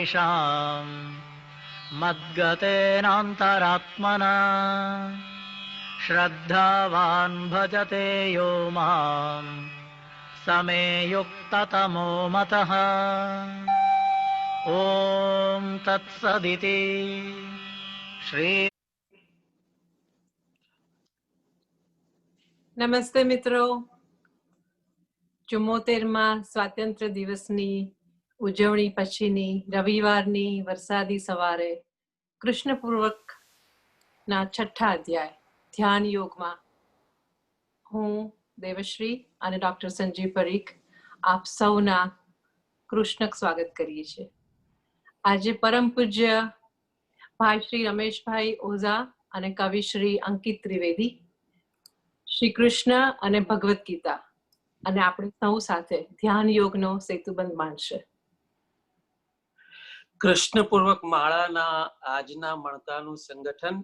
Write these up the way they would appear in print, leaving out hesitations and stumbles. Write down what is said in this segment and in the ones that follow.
निशाम् मद्गतेनान्तरात्मना श्रद्धावान् भजते यो माम् समे युक्ततमो मतः। ॐ तत्सदिति श्री નમસ્તે મિત્રો, 74મા સ્વાતંત્ર્ય દિવસની ઉજવણી પછીની રવિવારની વરસાદી સવારે કૃષ્ણપૂર્વકના 6ઠા અધ્યાય ધ્યાન યોગમાં હું દેવશ્રી અને ડોક્ટર સંજીવ પરીખ આપ સૌના કૃષ્ણક સ્વાગત કરીએ છીએ. આજે પરમ પૂજ્ય ભાઈ શ્રી રમેશભાઈ ઓઝા અને કવિ શ્રી અંકિત ત્રિવેદી શ્રી કૃષ્ણ અને ભગવદ્ ગીતા અને આપણે સૌ સાથે ધ્યાન યોગનો સેતુબંધ માનશે. કૃષ્ણપૂર્વક માળાના આજના મણકાનું સંગઠન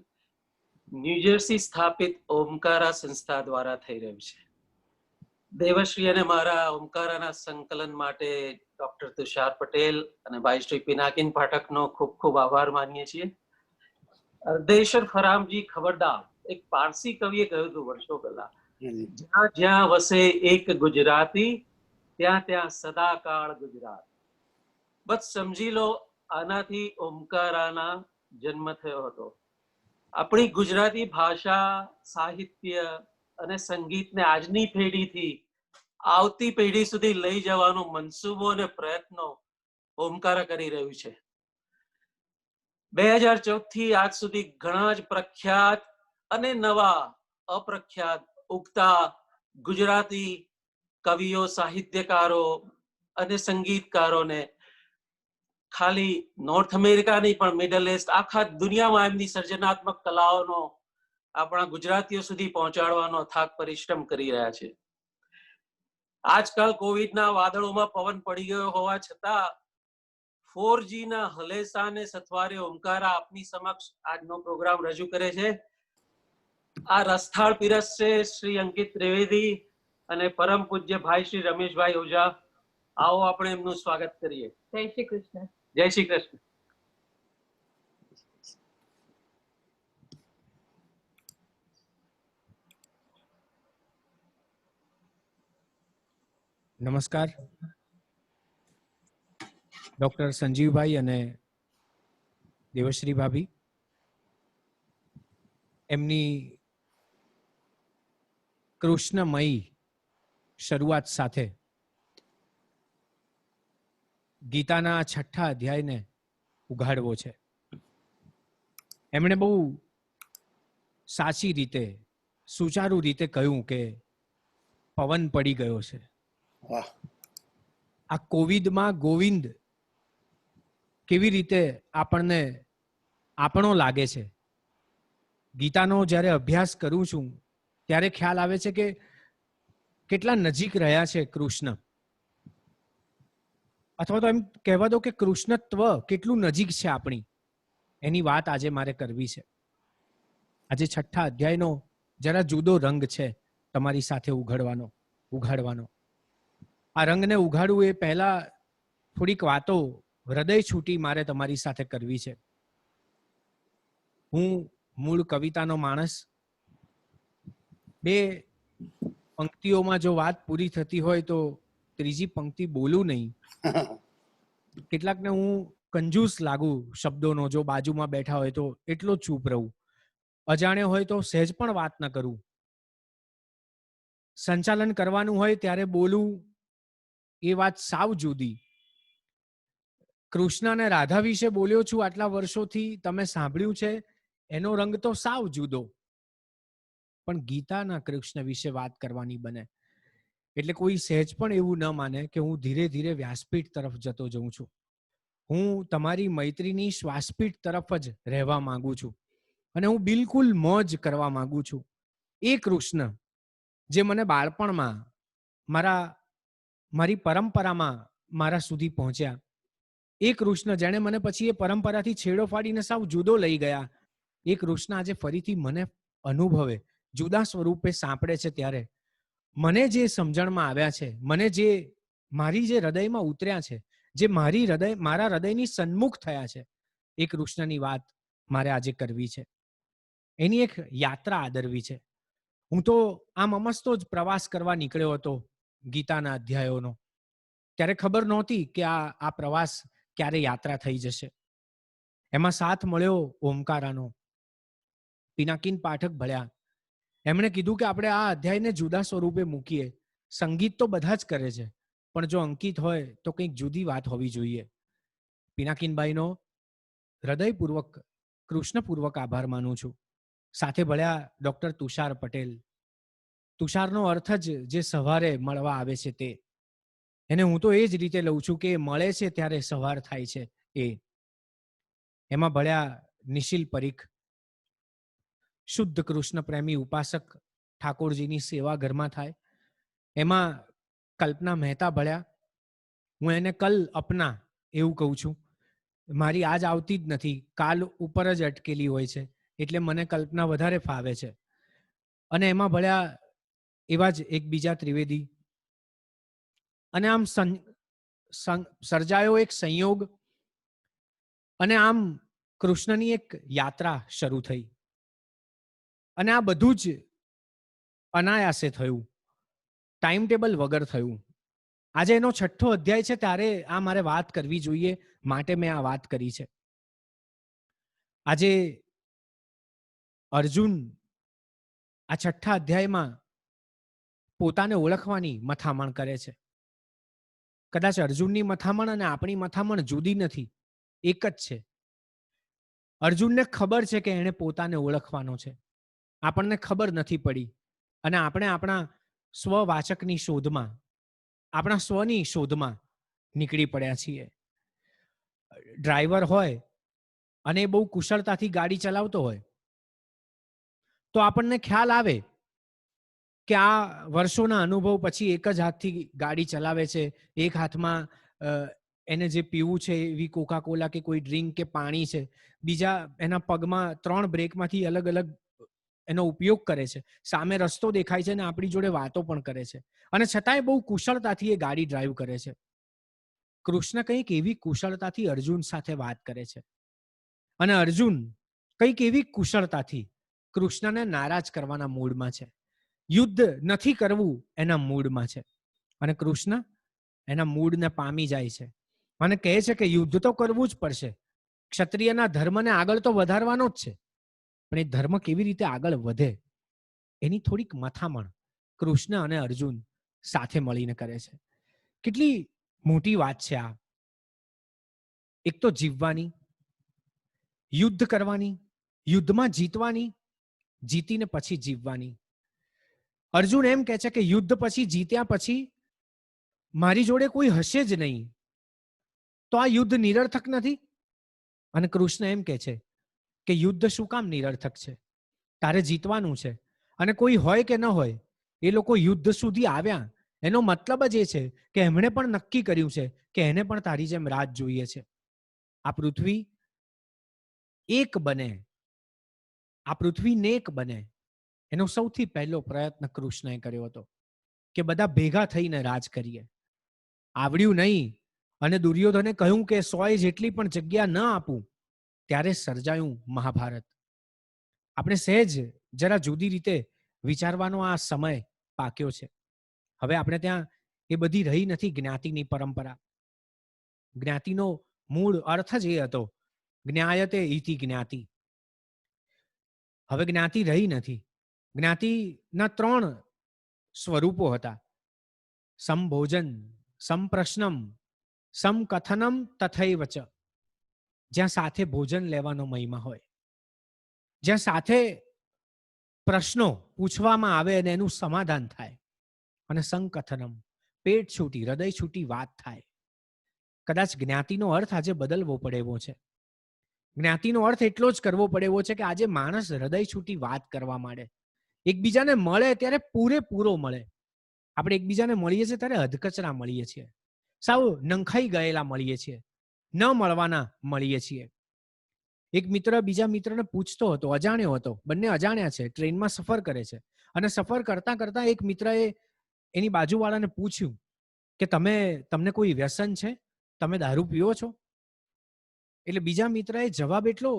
ન્યૂજર્સી સ્થાપિત ઓમકારા સંસ્થા દ્વારા થઈ રહ્યું છે. દેવશ્રી અને મારા ઓમકારાના સંકલન માટે ડોક્ટર તુષાર પટેલ અને ભાઈ શ્રી પિનાકિન પાઠકનો ખૂબ ખૂબ આભાર માનીએ છીએ. અર્ધેશ્વર ફરામજી ખબરદાર એક પારસી કવિએ કહ્યું હતું વર્ષો પહેલા, જ્યાં જ્યાં વસે એક ગુજરાતી ત્યાં ત્યાં સદાકાળ ગુજરાત. બસ સમજી લો, આનાથી ઓમકારાના જન્મ થયો હતો. આપણી ગુજરાતી ભાષા, સાહિત્ય અને સંગીતને આજની પેઢીથી આવતી પેઢી સુધી લઈ જવાનો મનસૂબો અને પ્રયત્નો ઓમકારા કરી રહ્યું છે. 2014 થી આજ સુધી ઘણા જ પ્રખ્યાત અને નવા અપ્રખ્યાત ઉગતા ગુજરાતી કવિઓ, સાહિત્યકારો અને સંગીતકારોને ખાલી નોર્થ અમેરિકા નહીં પણ મિડલ ઇસ્ટ, આખા દુનિયામાં એમની સર્જનાત્મક કલાઓનો આપણા ગુજરાતીઓ સુધી પહોંચાડવાનો અથાગ પરિશ્રમ કરી રહ્યા છે. આજકાલ કોવિડના વાદળોમાં પવન પડી ગયો હોવા છતાં 4G ના હલેસાને સથવારે ઓમકારા આપની સમક્ષ આજનો પ્રોગ્રામ રજૂ કરે છે. આ રસથાળ પીરસશે શ્રી અંકિત ત્રિવેદી અને પરમ પૂજ્ય ભાઈ શ્રી રમેશભાઈ ઓઝા. આવો આપણે એમનું સ્વાગત કરીએ. જય શ્રી કૃષ્ણ. જય શ્રી કૃષ્ણ. નમસ્કાર. ડોક્ટર સંજીવભાઈ અને દેવશ્રી ભાભી એમની કૃષ્ણમયી શરૂઆત સાથે ગીતાના 6ઠા અધ્યાયને ઉઘાડવો છે. એમણે બહુ સાચી રીતે, સુચારુ રીતે કહ્યું કે પવન પડી ગયો છે. આ કોવિડમાં ગોવિંદ કેવી રીતે આપણને આપણો લાગે છે. ગીતાનો જ્યારે અભ્યાસ કરું છું ત્યારે ખ્યાલ આવે છે કે કેટલા નજીક રહ્યા છે કૃષ્ણ, અથવા તો એમ કહેવા દો કે કૃષ્ણત્વ કેટલું નજીક છે આપણી, એની વાત આજે મારે કરવી છે. આજે 6ઠા અધ્યાયનો જરા જુદો રંગ છે તમારી સાથે ઉઘાડવાનો. આ રંગને ઉઘાડવું એ પહેલા થોડીક વાતો હૃદય છૂટી મારે તમારી સાથે કરવી છે. હું મૂળ કવિતાનો માણસ. 2 પંક્તિઓમાં જો વાત પૂરી થતી હોય તો ત્રીજી પંક્તિ બોલું નહીં. કેટલાકને હું કંજૂસ લાગુ શબ્દોનો, જો બાજુમાં બેઠા હોય તો એટલો ચૂપ રહું. અજાણ્યો હોય તો સહેજ પણ વાત ન કરું. સંચાલન કરવાનું હોય ત્યારે બોલું, એ વાત સાવ જુદી. કૃષ્ણ અને રાધા વિશે બોલ્યો છું આટલા વર્ષોથી, તમે સાંભળ્યું છે, એનો રંગ તો સાવ જુદો. પણ ગીતાના કૃષ્ણ વિશે વાત કરવાની બને એટલે કોઈ સહેજ પણ એવું ન માને કે હું ધીરે ધીરે વ્યાસપીઠ તરફ જતો જઉં છું. હું તમારી મૈત્રીની શ્વાસપીઠ તરફ જ રહેવા માંગુ છું અને હું બિલકુલ મોજ કરવા માંગુ છું. એ કૃષ્ણ જે મને બાળપણમાં મારી પરંપરામાં મારા સુધી પહોંચ્યા, એ કૃષ્ણ જેણે મને પછી એ પરંપરાથી છેડો ફાડીને સાવ જુદો લઈ ગયા, એ કૃષ્ણ આજે ફરીથી મને અનુભવે, જુદા સ્વરૂપે સાંપડે છે. ત્યારે મને જે સમજણમાં આવ્યા છે, મને જે મારી જે હૃદયમાં ઉતર્યા છે, જે મારા હૃદયની સન્મુખ થયા છે, એ કૃષ્ણની વાત મારે આજે કરવી છે. એની એક યાત્રા આદરવી છે. હું તો આમ અમસ્તો જ પ્રવાસ કરવા નીકળ્યો હતો ગીતાના અધ્યાયોનો. ત્યારે ખબર નહોતી કે આ પ્રવાસ ક્યારે યાત્રા થઈ જશે. એમાં સાથ મળ્યો ઓમકારાનો. પિનાકીન પાઠક ભળ્યા. એમણે કીધું કે આપણે આ અધ્યાયને જુદા સ્વરૂપે મૂકીએ. સંગીત તો બધા જ કરે છે, પણ જો અંકિત હોય તો કંઈક જુદી વાત હોવી જોઈએ. પિનાકીનભાઈનો હૃદયપૂર્વક કૃષ્ણપૂર્વક આભાર માનું છું. સાથે ભળ્યા ડોક્ટર તુષાર પટેલ. તુષારનો અર્થ જ જે સવારે મળવા આવે છે તે. એને હું તો એ જ રીતે લઉં છું કે મળે છે ત્યારે સવાર થાય છે એ. એમાં ભળ્યા નિશિલ પરીખ. શુદ્ધ કૃષ્ણ પ્રેમી ઉપાસક ઠાકોરજીની સેવા ઘરમાં થાય. એમાં કલ્પના મહેતા ભળ્યા. હું એને કલ અપના એવું કહું છું. મારી આજ આવતી જ નથી, કાલ ઉપર જ અટકેલી હોય છે, એટલે મને કલ્પના વધારે ફાવે છે. અને એમાં ભળ્યા એવા જ એક બીજા ત્રિવેદી. અને આમ સર્જાયો એક સંયોગ, અને આમ કૃષ્ણની એક યાત્રા શરૂ થઈ. અને આ બધું જ અનાયાસે થયું, ટાઈમ ટેબલ વગર થયું. આજે એનો 6ઠ્ઠો અધ્યાય છે, ત્યારે આ મારે વાત કરવી જોઈએ, માટે મેં આ વાત કરી છે. આજે અર્જુન આ 6ઠ્ઠા અધ્યાયમાં પોતાને ઓળખવાની મથામણ કરે છે. કદાચ અર્જુનની મથામણ અને આપણી મથામણ જુદી નથી, એક જ છે. અર્જુનને ખબર છે કે એણે પોતાને ઓળખવાનો છે. આપણને ખબર નથી પડી, અને આપણે આપણા સ્વવાચકની શોધમાં, આપણા સ્વની શોધમાં નીકળી પડ્યા છીએ. ડ્રાઈવર હોય અને બહુ કુશળતાથી ગાડી ચલાવતો હોય તો આપણને ખ્યાલ આવે કે આ વર્ષોના અનુભવ પછી એક જ હાથથી ગાડી ચલાવે છે. એક હાથમાં એને જે પીવું છે એવી કોકા કોલા કે કોઈ ડ્રિંક કે પાણી છે, બીજા એના પગમાં 3 બ્રેકમાંથી અલગ અલગ એનો ઉપયોગ કરે છે. સામે રસ્તો દેખાય છે ને આપણી જોડે વાતો પણ કરે છે, અને છતાંય બહુ કુશળતાથી એ ગાડી ડ્રાઈવ કરે છે. કૃષ્ણ કંઈક એવી કુશળતાથી અર્જુન સાથે વાત કરે છે, અને અર્જુન કંઈક એવી કુશળતાથી કૃષ્ણને નારાજ કરવાના મૂડમાં છે. યુદ્ધ નથી કરવું એના મૂડમાં છે, અને કૃષ્ણ એના મૂડને પામી જાય છે અને કહે છે કે યુદ્ધ તો કરવું જ પડશે. ક્ષત્રિયના ધર્મને આગળ તો વધારવાનો જ છે, પણ એ ધર્મ કેવી રીતે આગળ વધે એની થોડીક મથામણ કૃષ્ણ અને અર્જુન સાથે મળીને કરે છે. કેટલી મોટી વાત છે આ. એક તો જીવવાની, યુદ્ધ કરવાની, યુદ્ધમાં જીતવાની, જીતીને પછી જીવવાની. અર્જુન એમ કહે છે કે યુદ્ધ પછી, જીત્યા પછી મારી જોડે કોઈ હશે જ નહીં, તો આ યુદ્ધ નિરર્થક નથી. અને કૃષ્ણ એમ કહે છે કે યુદ્ધ શું કામ નિરર્થક છે? તારે જીતવાનું છે, અને કોઈ હોય કે ન હોય, એ લોકો યુદ્ધ સુધી આવ્યા એનો મતલબ જ એ છે કે એમણે પણ નક્કી કર્યું છે કે એને પણ તારી જેમ રાજ જોઈએ છે. આ પૃથ્વી એક બને, આ પૃથ્વી નેક બને, એનો સૌથી પહેલો પ્રયત્ન કૃષ્ણએ કર્યો હતો કે બધા ભેગા થઈને રાજ કરીએ. આવડ્યું નહીં, અને દુર્યોધને કહ્યું કે 100 જેટલી પણ જગ્યા ન આપું, ત્યારે સર્જાયું મહાભારત. આપણે સહેજ જરા જુદી રીતે વિચારવાનો આ સમય પાક્યો છે. હવે આપણે ત્યાં એ બધી રહી નથી જ્ઞાતિની પરંપરા. જ્ઞાતિનો મૂળ અર્થ જ એ હતો, જ્ઞાયતે ઇતિ જ્ઞાતિ. હવે જ્ઞાતિ રહી નથી. જ્ઞાતિના 3 સ્વરૂપો હતા: સમભોજન, સમપ્રશ્નમ, સમકથનમ તથૈવ ચ. જ્યાં સાથે ભોજન લેવાનો મહિમા હોય, જ્યાં સાથે પ્રશ્નો પૂછવામાં આવે અને એનું સમાધાન થાય, અને સંકથનમ, પેટ છૂટી, હૃદય છૂટી વાત થાય. કદાચ જ્ઞાતિનો અર્થ આજે બદલવો પડે એવો છે. જ્ઞાતિનો અર્થ એટલો જ કરવો પડે એવો છે કે આજે માણસ હૃદય છૂટી વાત કરવા માંડે. એકબીજાને મળે ત્યારે પૂરેપૂરો મળે. આપણે એકબીજાને મળીએ છીએ ત્યારે અધકચરા મળીએ છીએ, સાવ નંખાઈ ગયેલા મળીએ છીએ, ન મળવાના મળીએ છીએ. એક મિત્ર બીજા મિત્રને પૂછતો હતો, અજાણ્યો હતો, બંને અજાણ્યા છે, ટ્રેનમાં સફર કરે છે, અને સફર કરતા કરતા એક મિત્રએ એની બાજુવાળાને પૂછ્યું કે તમને કોઈ વ્યસન છે? તમે દારૂ પીવો છો? એટલે બીજા મિત્રએ જવાબ એટલો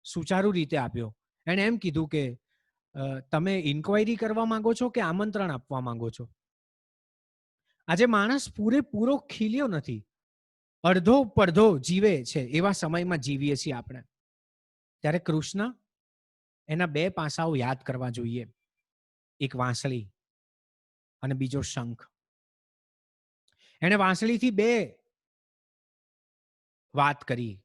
સુચારુ રીતે આપ્યો. એણે એમ કીધું કે તમે ઇન્ક્વાયરી કરવા માંગો છો કે આમંત્રણ આપવા માંગો છો? આજે માણસ પૂરેપૂરો ખીલ્યો નથી, અડધો પડધો જીવે છે એવા સમયમાં જીવીએ છીએ આપણે. ત્યારે કૃષ્ણ એના બે પાસાઓ યાદ કરવા જોઈએ, એક વાંસળી અને બીજો શંખ. એણે વાંસળીથી બે વાત કરી,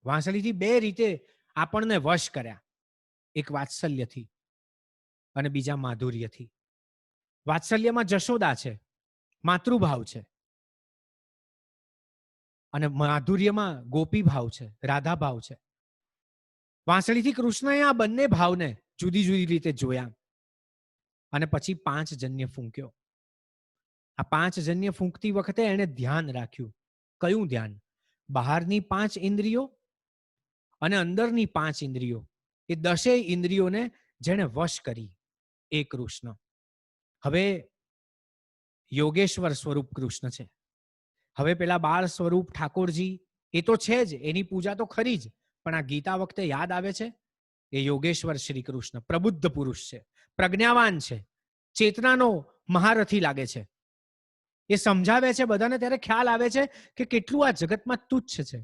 વાંસળીથી બે રીતે આપણને વશ કર્યા, એક વાત્સલ્યથી અને બીજા માધુર્યથી. વાત્સલ્યમાં જશોદા છે, માતૃભાવ છે, અને માધુર્યમાં ગોપી ભાવ છે, રાધા ભાવ છે. વાંસળીથી કૃષ્ણએ આ બંને ભાવને જુદી જુદી રીતે જોયા અને પછી 5 જન્ય ફૂંક્યો. આ 5 જન્ય ફૂંકતી વખતે એણે ધ્યાન રાખ્યું. કયું ધ્યાન? બહારની 5 ઇન્દ્રિયો અને અંદરની 5 ઇન્દ્રિયો, એ 10 ઇન્દ્રિયોને જેણે વશ કરી, એ કૃષ્ણ. હવે યોગેશ્વર સ્વરૂપ કૃષ્ણ છે. હવે પેલા બાળ સ્વરૂપ ઠાકોરજી એ તો છે જ, એની પૂજા તો ખરી જ, પણ આ ગીતા વખતે યાદ આવે છે એ યોગેશ્વર શ્રી કૃષ્ણ પ્રબુદ્ધ પુરુષ છે, પ્રજ્ઞાવાન છે, ચેતનાનો મહારથી લાગે છે. એ સમજાવે છે બધાને ત્યારે ખ્યાલ આવે છે કે કેટલું આ જગતમાં તુચ્છ છે.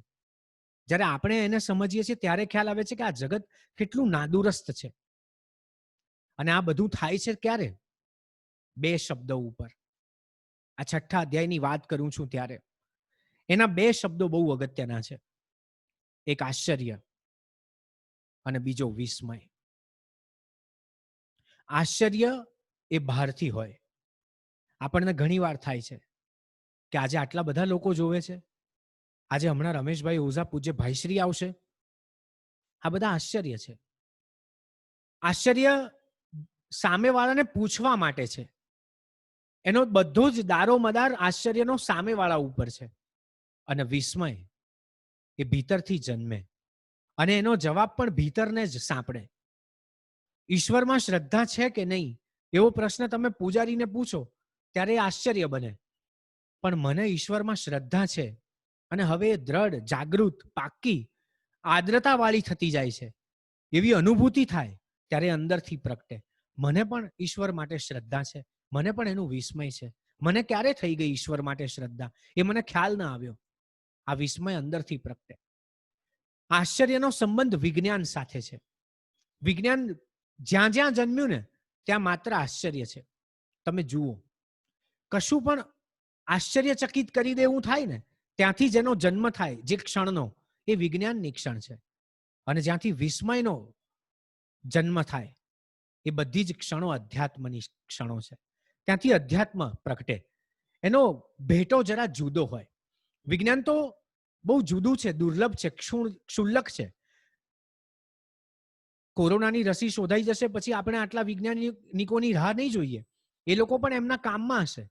જ્યારે આપણે એને સમજીએ છીએ ત્યારે ખ્યાલ આવે છે કે આ જગત કેટલું નાદુરસ્ત છે. અને આ બધું થાય છે ક્યારે? 2 શબ્દો ઉપર. આ 6થા અધ્યાયની વાત કરું છું ત્યારે એના 2 શબ્દો બહુ અગત્યના છે, એક આશ્ચર્ય અને બીજો વિસ્મય. આશ્ચર્ય એ બહારથી હોય. આપણને ઘણી વાર થાય છે કે આજે આટલા બધા લોકો જોવે છે, આજે હમણાં રમેશભાઈ ઓઝા પૂજ્ય ભાઈશ્રી આવશે. આ બધા આશ્ચર્ય છે. આશ્ચર્ય સામેવાળાને પૂછવા માટે છે. એનો બધો જ દારો મદાર આશ્ચર્યનો સામેવાળા ઉપર છે. અને વિસ્મય એ ભીતરથી જન્મે અને એનો જવાબ પણ ભીતરને જ સાંપડે. ઈશ્વરમાં શ્રદ્ધા છે કે નહીં એવો પ્રશ્ન તમે પૂજારીને પૂછો ત્યારે આશ્ચર્ય બને. પણ મને ઈશ્વરમાં શ્રદ્ધા છે અને હવે દ્રઢ, જાગૃત, પાક્કી, આદ્રતાવાળી થતી જાય છે, એવી અનુભૂતિ થાય ત્યારે અંદરથી પ્રગટે, મને પણ ઈશ્વર માટે શ્રદ્ધા છે, મને પણ એનું વિસ્મય છે. મને ક્યારે થઈ ગઈ ઈશ્વર માટે શ્રદ્ધા એ મને ખ્યાલ ના આવ્યો. આ વિસ્મય અંદરથી પ્રગટે. આશ્ચર્યનો સંબંધ વિજ્ઞાન સાથે છે. વિજ્ઞાન જ્યાં જ્યાં જન્મ્યું ને ત્યાં માત્ર આશ્ચર્ય છે. તમે જુઓ, કશું પણ આશ્ચર્યચકિત કરી દેવું થાય ને ત્યાંથી જેનો જન્મ થાય, જે ક્ષણનો, એ વિજ્ઞાનની ક્ષણ છે. અને જ્યાંથી વિસ્મયનો જન્મ થાય એ બધી જ ક્ષણો અધ્યાત્મની ક્ષણો છે. ત્યાંથી અધ્યાત્મ પ્રગટે. એનો ભેટો જરા જુદો હોય. વિજ્ઞાન તો બહુ જુદું છે, દુર્લભ છે, ક્ષુલ્લક છે. કોરોનાની રસી શોધાઈ જશે પછી આપણે આટલા વૈજ્ઞાનિકોની રાહ નહીં જોઈએ. એ લોકો પણ એમના કામમાં હશે.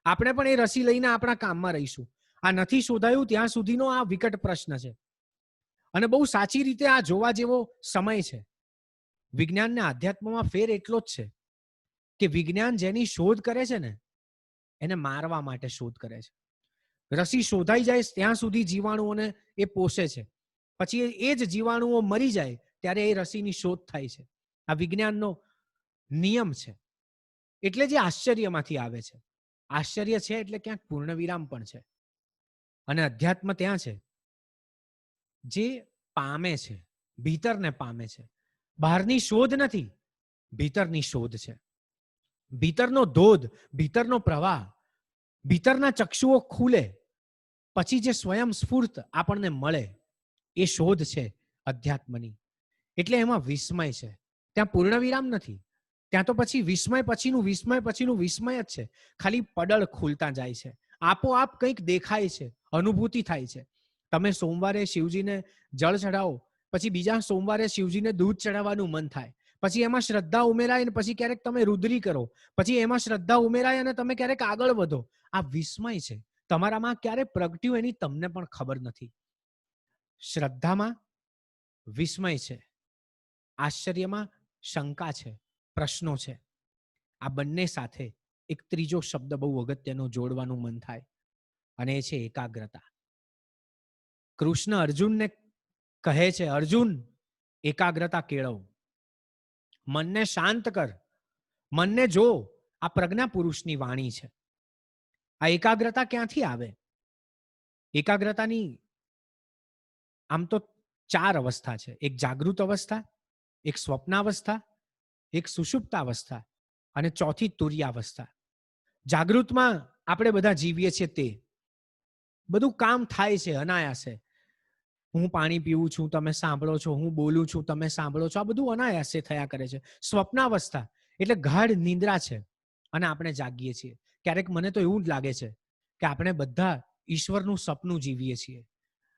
આપણે પણ એ રસી લઈને આપણા કામમાં રહીશું. આ નથી શોધાયું ત્યાં સુધીનો આ વિકટ પ્રશ્ન છે. અને બહુ સાચી રીતે આ જોવા જેવો સમય છે. વિજ્ઞાનને આધ્યાત્મમાં ફેર એટલો જ છે કે વિજ્ઞાન જેની શોધ કરે છે ને એને મારવા માટે શોધ કરે છે. રસી શોધાઈ જાય ત્યાં સુધી જીવાણુઓને એ પોષે છે. પછી એ જ જીવાણુઓ મરી જાય ત્યારે એ રસીની શોધ થાય છે. આ વિજ્ઞાનનો નિયમ છે. એટલે જે આશ્ચર્યમાંથી આવે છે. આશ્ચર્ય છે એટલે ક્યાંક પૂર્ણ વિરામ પણ છે. અને અધ્યાત્મ ત્યાં છે જે પામે છે, ભીતરને પામે છે. બહારની શોધ નથી, ભીતરની શોધ છે. ભીતરનો ધોધ, ભીતરનો પ્રવાહ, ભીતરના ચક્ષુઓ ખુલે પછી જે સ્વયં સ્ફૂર્ત આપણને મળે એ શોધ છે અધ્યાત્મની. એટલે એમાં વિસ્મય છે. ત્યાં પૂર્ણ વિરામ નથી. ત્યાં તો પછી વિસ્મય પછીનું વિસ્મય પછીનું વિસ્મય જ છે. ખાલી પડળ ખુલતા જાય છે. આપોઆપ કંઈક દેખાય છે, અનુભૂતિ થાય છે. તમે સોમવારે શિવજીને જળ ચઢાવો પછી બીજા સોમવારે શિવજીને દૂધ ચઢાવવાનું મન થાય. પછી એમાં શ્રદ્ધા ઉમેરાય અને પછી ક્યારેક તમે રુદ્રી કરો, પછી એમાં શ્રદ્ધા ઉમેરાય અને તમે ક્યારેક આગળ વધો. આ વિસ્મય છે. તમારામાં ક્યારે પ્રગટ્યું એની તમને પણ ખબર નથી. શ્રદ્ધામાં વિસ્મય છે, આશ્ચર્યમાં શંકા છે, પ્રશ્નો છે. આ બંને સાથે એક ત્રીજો શબ્દ બહુ અગત્યનો જોડવાનું મન થાય અને એ છે એકાગ્રતા. કૃષ્ણ અર્જુનને કહે છે, અર્જુન એકાગ્રતા કેળવ, મનને શાંત કર, મનને જો. આ પ્રજ્ઞા પુરુષની વાણી છે. આ એકાગ્રતા ક્યાંથી આવે? એકાગ્રતાની આમ તો 4 અવસ્થા છે. એક જાગૃત અવસ્થા, એક સ્વપ્નાવસ્થા, એક સુષુપ્તાવસ્થા અને ચોથી તુર્યાવસ્થા. જાગૃતમાં આપણે બધા જીવીએ છીએ, તે બધું કામ થાય છે અનાયાસે. હું પાણી પીવું છું, તમે સાંભળો છો, હું બોલું છું, તમે સાંભળો છો, આ બધું અનાયાસે થયા કરે છે. સ્વપ્નાવસ્થા એટલે ગાઢ નિંદ્રા છે અને આપણે જાગીએ છીએ. ક્યારેક મને તો એવું જ લાગે છે કે આપણે બધા ઈશ્વરનું સપનું જીવીએ છીએ.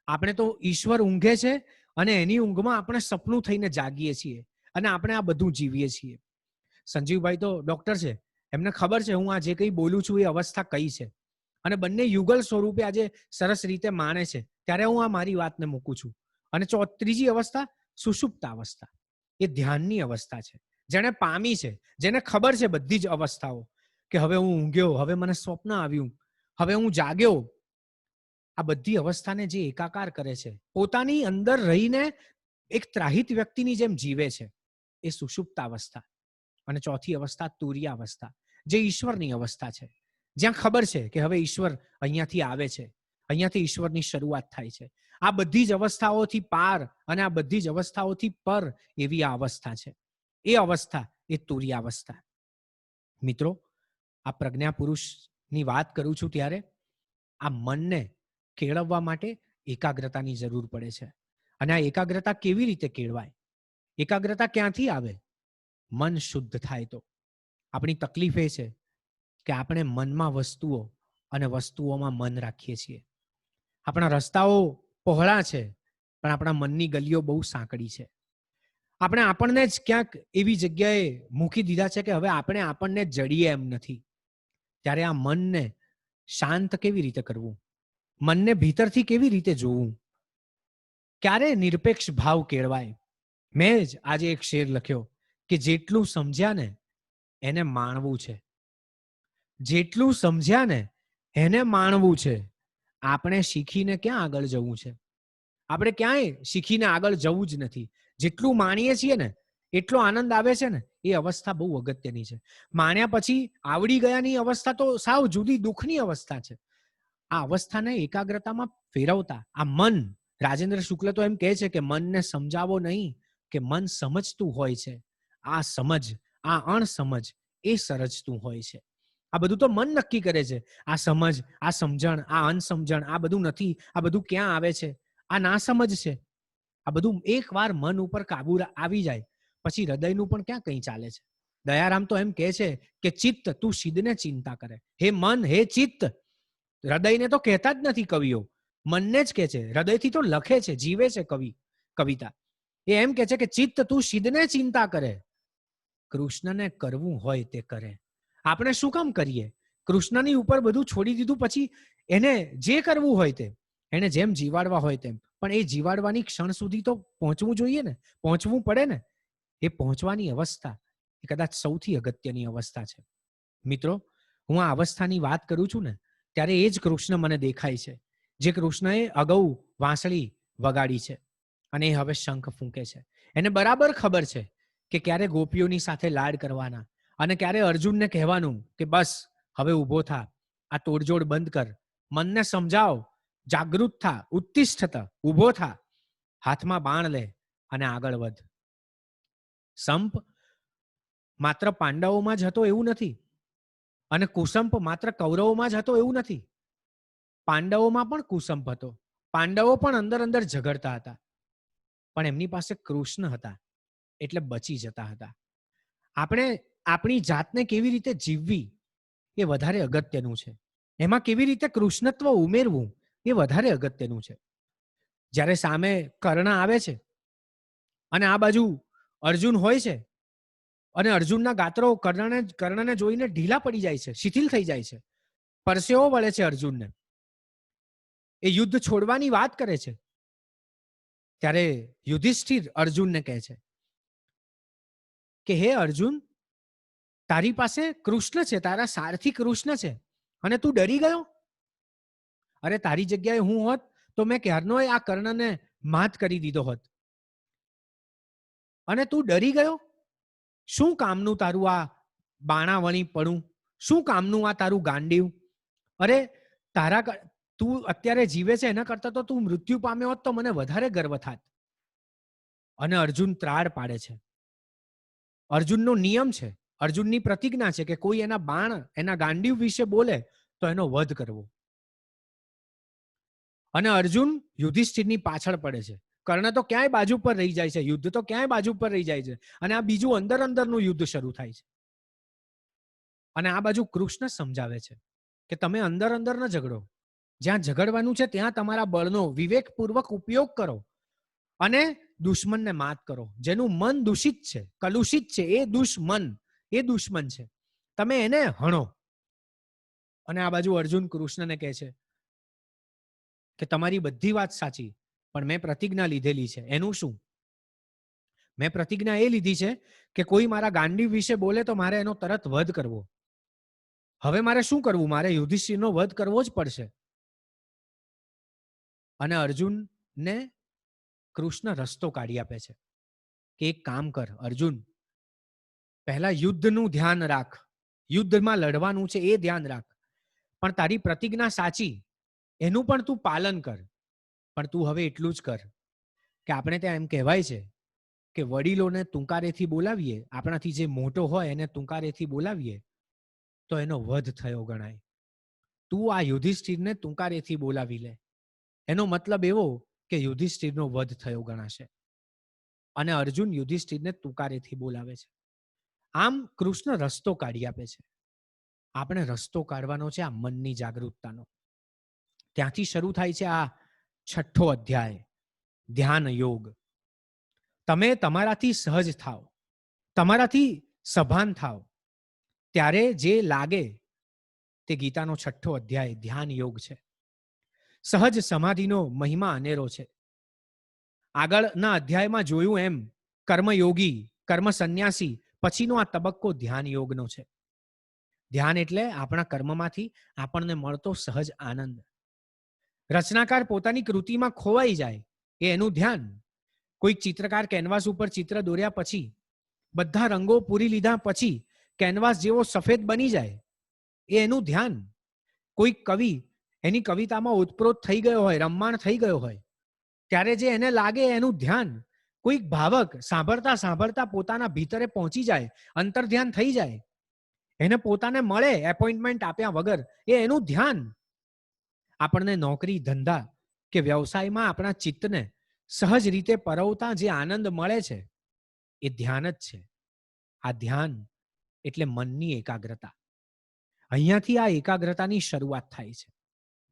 આપણે તો ઈશ્વર ઊંઘે છે અને એની ઊંઘમાં આપણે સપનું થઈને જાગીએ છીએ અને આપણે આ બધું જીવીએ છીએ. સંજીવભાઈ તો ડોક્ટર છે, એમને ખબર છે હું આ જે કંઈ બોલું છું એ અવસ્થા કઈ છે, અને બંને યુગલ સ્વરૂપે આજે સરસ રીતે માણે છે. ત્યારે હું આ મારી વાતને મૂકું છું. અને ત્રીજી અવસ્થા સુષુપ્ત અવસ્થા, એ ધ્યાનની અવસ્થા છે. જેને પામી છે, જેને ખબર છે બધી જ અવસ્થાઓ, કે હવે હું ઊંઘ્યો, હવે મને સ્વપ્ન આવ્યું, હવે હું જાગ્યો. આ બધી અવસ્થાને જે એકાકાર કરે છે, પોતાની અંદર રહીને એક ત્રાહિત વ્યક્તિની જેમ જીવે છે, એ સુષુપ્ત અવસ્થા. અને ચોથી અવસ્થા તુર્યાવસ્થા, જે ઈશ્વરની અવસ્થા છે, જ્યાં ખબર છે કે હવે ઈશ્વર અહીંયાથી આવે છે, અહીંયાથી ઈશ્વરની શરૂઆત થાય છે. આ બધી જ અવસ્થાઓથી પાર અને આ બધી જ અવસ્થાઓથી પર એવી આ અવસ્થા છે. એ અવસ્થા એ તુર્યાવસ્થા. મિત્રો, આ પ્રજ્ઞા પુરુષની વાત કરું છું ત્યારે આ મનને કેળવવા માટે એકાગ્રતાની જરૂર પડે છે. અને આ એકાગ્રતા કેવી રીતે કેળવાય? એકાગ્રતા ક્યાંથી આવે? મન શુદ્ધ થાય તો. આપણી તકલીફ એ છે કે આપણે મનમાં વસ્તુઓ અને વસ્તુઓમાં મન રાખીએ છીએ. આપણા રસ્તાઓ પહોળા છે, પણ આપણા મનની ગલીઓ બહુ સાંકડી છે. આપણે આપણને જ ક્યાંક એવી જગ્યાએ મૂકી દીધા છે કે હવે આપણે આપણને જડીએ એમ નથી. ત્યારે આ મનને શાંત કેવી રીતે કરવું? મનને ભીતરથી કેવી રીતે જોવું? ક્યારે નિરપેક્ષ ભાવ કેળવાય? મેં જ આજે એક શેર લખ્યો કે જેટલું સમજ્યા ને એને માણવું છે. જેટલું સમજ્યા ને એને માણવું છે. આપણે શીખીને ક્યાં આગળ જવું છે? આપણે ક્યાંય શીખીને આગળ જવું જ નથી. જેટલું માણીએ છીએ ને એટલો આનંદ આવે છે ને, એ અવસ્થા બહુ અગત્યની છે. માણ્યા પછી આવડી ગયાની અવસ્થા તો સાવ જુદી દુઃખની અવસ્થા છે. આ અવસ્થાને એકાગ્રતામાં ફેરવતા આ મન, રાજેન્દ્ર શુક્લ તો એમ કહે છે કે મનને સમજાવો નહીં, કે મન સમજતું હોય છે. આ સમજ, આ અણસમજ એ સર્જતું હોય છે. આ બધું તો મન નક્કી કરે છે. આ સમજ, આ સમજણ, આ અનસમજણ, આ બધું નથી. આ બધું ક્યાં આવે છે? આ ના સમજ છે. આ બધું એકવાર મન ઉપર કાબુ આવી જાય પછી હૃદયનું પણ ક્યાં કંઈ ચાલે છે. દયારામ તો એમ કહે છે કે ચિત્ત તું સિદ્ધને ચિંતા કરે. હે મન, હે ચિત્ત. હૃદયને તો કહેતા જ નથી કવિઓ, મનને જ કહે છે. હૃદયથી તો લખે છે, જીવે છે કવિતા. એ એમ કહે છે કે ચિત્ત તું સિદ્ધને ચિંતા કરે. કૃષ્ણને કરવું હોય તે કરે. આપણે શું કામ કરીએ? કૃષ્ણની ઉપર બધું છોડી દીધું પછી એને જે કરવું હોય તે, એને જેમ જીવાડવા હોય તેમ. પણ એ જીવાડવાની ક્ષણ સુધી તો પહોંચવું જોઈએ ને, પહોંચવું પડે ને. એ પહોંચવાની અવસ્થા એ કદાચ સૌથી અગત્યની અવસ્થા છે. મિત્રો, હું આ અવસ્થાની વાત કરું છું ને ત્યારે એ જ કૃષ્ણ મને દેખાય છે, જે કૃષ્ણએ અગાઉ વાંસળી વગાડી છે અને એ હવે શંખ ફૂંકે છે. એને બરાબર ખબર છે કે ક્યારે ગોપીઓની સાથે લાડ કરવાના અને ક્યારે અર્જુનને કહેવાનું કે બસ હવે ઊભો થા, આ તોડજોડ બંધ કર, મનને સમજાવ, જાગૃત થા, ઉત્તિષ્ઠત, ઊભો થા, હાથમાં બાણ લે અને આગળ વધ. સંપ માત્ર પાંડવોમાં જ હતો એવું નથી, અને કુસંપ માત્ર કૌરવોમાં જ હતો એવું નથી. પાંડવોમાં પણ કુસંપ હતો. પાંડવો પણ અંદર અંદર ઝઘડતા હતા, પણ એમની પાસે કૃષ્ણ હતા એટલે બચી જતા હતા. આપણે આપણી જાતને કેવી રીતે જીવવી એ વધારે અગત્યનું છે. એમાં કેવી રીતે કૃષ્ણત્વ ઉમેરવું એ વધારે અગત્યનું છે. જ્યારે સામે કર્ણ આવે છે અને આ બાજુ અર્જુન હોય છે અને અર્જુનના ગાત્રો કર્ણને જોઈને ઢીલા પડી જાય છે, શિથિલ થઈ જાય છે, પરસેવો વળે છે અર્જુનને. એ યુદ્ધ છોડવાની વાત કરે છે ત્યારે યુધિષ્ઠિર અર્જુનને કહે છે કે હે અર્જુન, તારી પાસે કૃષ્ણ છે, તારા સારથી કૃષ્ણ છે અને તું ડરી ગયો? અરે તારી જગ્યાએ હું હોત તો મેં ક્યારનો આ કર્ણને માત કરી દીધો હોત. અને તું ડરી ગયો? શું કામનું તારું આ બાણાવણી પડું? શું કામનું આ તારું ગાંડિયું? અરે તું અત્યારે જીવે છે એના કરતા તો તું મૃત્યુ પામ્યો હોત તો મને વધારે ગર્વ થાત. અને અર્જુન ત્રાડ પાડે છે. અર્જુનનો નિયમ છે, અર્જુનની પ્રતિજ્ઞા છે કે કોઈ એના બાણ, એના ગાંડિયું વિશે બોલે તો એનો વધ કરવો. અને અર્જુન યુધિષ્ઠિરની પાછળ પડે છે. કર્ણ તો ક્યાંય બાજુ પર રહી જાય છે, યુદ્ધ તો ક્યાંય બાજુ પર રહી જાય છે, અને આ બીજું અંદર અંદરનું યુદ્ધ શરૂ થાય છે. અને આ બાજુ કૃષ્ણ સમજાવે છે કે તમે અંદર અંદર ન ઝઘડો, જ્યાં ઝઘડવાનું છે ત્યાં તમારા બળનો વિવેકપૂર્વક ઉપયોગ કરો અને દુશ્મનને માત કરો. જેનું મન દૂષિત છે, કલુષિત છે, એ દુશ્મન છે, તમે એને હણો. અને આ બાજુ અર્જુન કૃષ્ણને કહે છે કે તમારી બધી વાત સાચી, પણ મેં પ્રતિજ્ઞા લીધેલી છે. એનું શું? મેં પ્રતિજ્ઞા એ લીધી છે કે કોઈ મારા ગાંડી વિશે બોલે તો મારે એનો તરત વધ કરવો. હવે મારે શું કરવું? મારે યુધિષ્ઠિરનો વધ કરવો જ પડશે. અને અર્જુનને કૃષ્ણ રસ્તો કાઢી આપે છે કે એક કામ કર અર્જુન, પહેલા યુદ્ધનું ધ્યાન રાખ, યુદ્ધમાં લડવાનું છે એ ધ્યાન રાખ, પણ તારી પ્રતિજ્ઞા સાચી, એનું પણ તું પાલન કર. પણ તું હવે એટલું જ કર કે આપણે ત્યાં એમ કહેવાય છે કે વડીલોને તુંકારેથી બોલાવીએ, આપણાથી જે મોટો હોય એને તુંકારેથી બોલાવીએ તો એનો વધ થયો ગણાય. તું આ યુધિષ્ઠિરને તુંકારેથી બોલાવી લે, એનો મતલબ એવો કે યુધિષ્ઠિરનો વધ થયો ગણાશે. અને અર્જુન યુધિષ્ઠિરને તુંકારેથી બોલાવે છે. આમ કૃષ્ણ રસ્તો કાઢી આપે છે. આપણે રસ્તો કાઢવાનો છે આ મનની જાગૃતતાનો. ત્યાંથી શરૂ થાય છે આ 6થો અધ્યાય, ધ્યાન યોગ. તમે તમારાથી સહજ થાવ, તમારાથી સભાન થાવ, ત્યારે જે લાગે તે ગીતાનો 6થો અધ્યાય ધ્યાન યોગ છે. સહજ સમાધિનો મહિમા અનેરો છે. આગળના અધ્યાયમાં જોયું એમ કર્મયોગી, કર્મ સંન્યાસી પછીનો આ તબક્કો ધ્યાન યોગનો છે. ધ્યાન એટલે આપણા કર્મમાંથી આપણને મળતો સહજ આનંદ. રચનાકાર પોતાની કૃતિમાં ખોવાઈ જાય એ એનું ધ્યાન. કોઈક ચિત્રકાર કેનવાસ ઉપર ચિત્ર દોર્યા પછી, બધા રંગો પૂરી લીધા પછી કેનવાસ જેવો સફેદ બની જાય એ એનું ધ્યાન. કોઈક કવિ એની કવિતામાં ઉત્પ્રોત થઈ ગયો હોય, રમમાણ થઈ ગયો હોય, ત્યારે જે એને લાગે એનું ધ્યાન. કોઈક ભાવક સાંભળતા સાંભળતા પોતાના ભીતરે પહોંચી જાય, અંતર ધ્યાન થઈ જાય, એને પોતાને મળે એપોઇન્ટમેન્ટ આપ્યા વગર, એ એનું ધ્યાન. આપણને નોકરી, ધંધા કે વ્યવસાયમાં આપણા ચિત્તને સહજ રીતે પરવતા જે આનંદ મળે છે એ ધ્યાન જ છે. આ ધ્યાન એટલે મનની એકાગ્રતા. અહીંયાથી આ એકાગ્રતાની શરૂઆત થાય છે,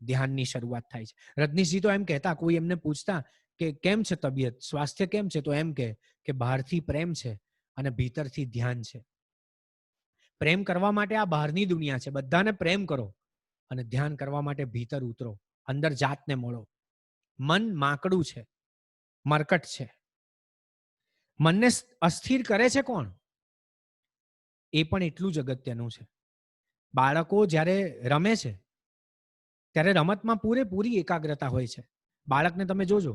ધ્યાનની શરૂઆત થાય છે. રજનીશજી તો એમ કહેતા, કોઈ એમને પૂછતા કે કેમ છે તબિયત, સ્વાસ્થ્ય કેમ છે, તો એમ કે બહારથી પ્રેમ છે અને ભીતરથી ધ્યાન છે. પ્રેમ કરવા માટે આ બહારની દુનિયા છે, બધાને પ્રેમ કરો, અને ધ્યાન કરવા માટે ભીતર ઉતરો, અંદર જાતને મળો. મન માકડું છે, મરકટ છે. મનને અસ્થિર કરે છે કોણ? એ પણ એટલું જ અગત્યનું છે. બાળકો જ્યારે રમે છે ત્યારે રમતમાં પૂરેપૂરી એકાગ્રતા હોય છે. બાળકને તમે જોજો,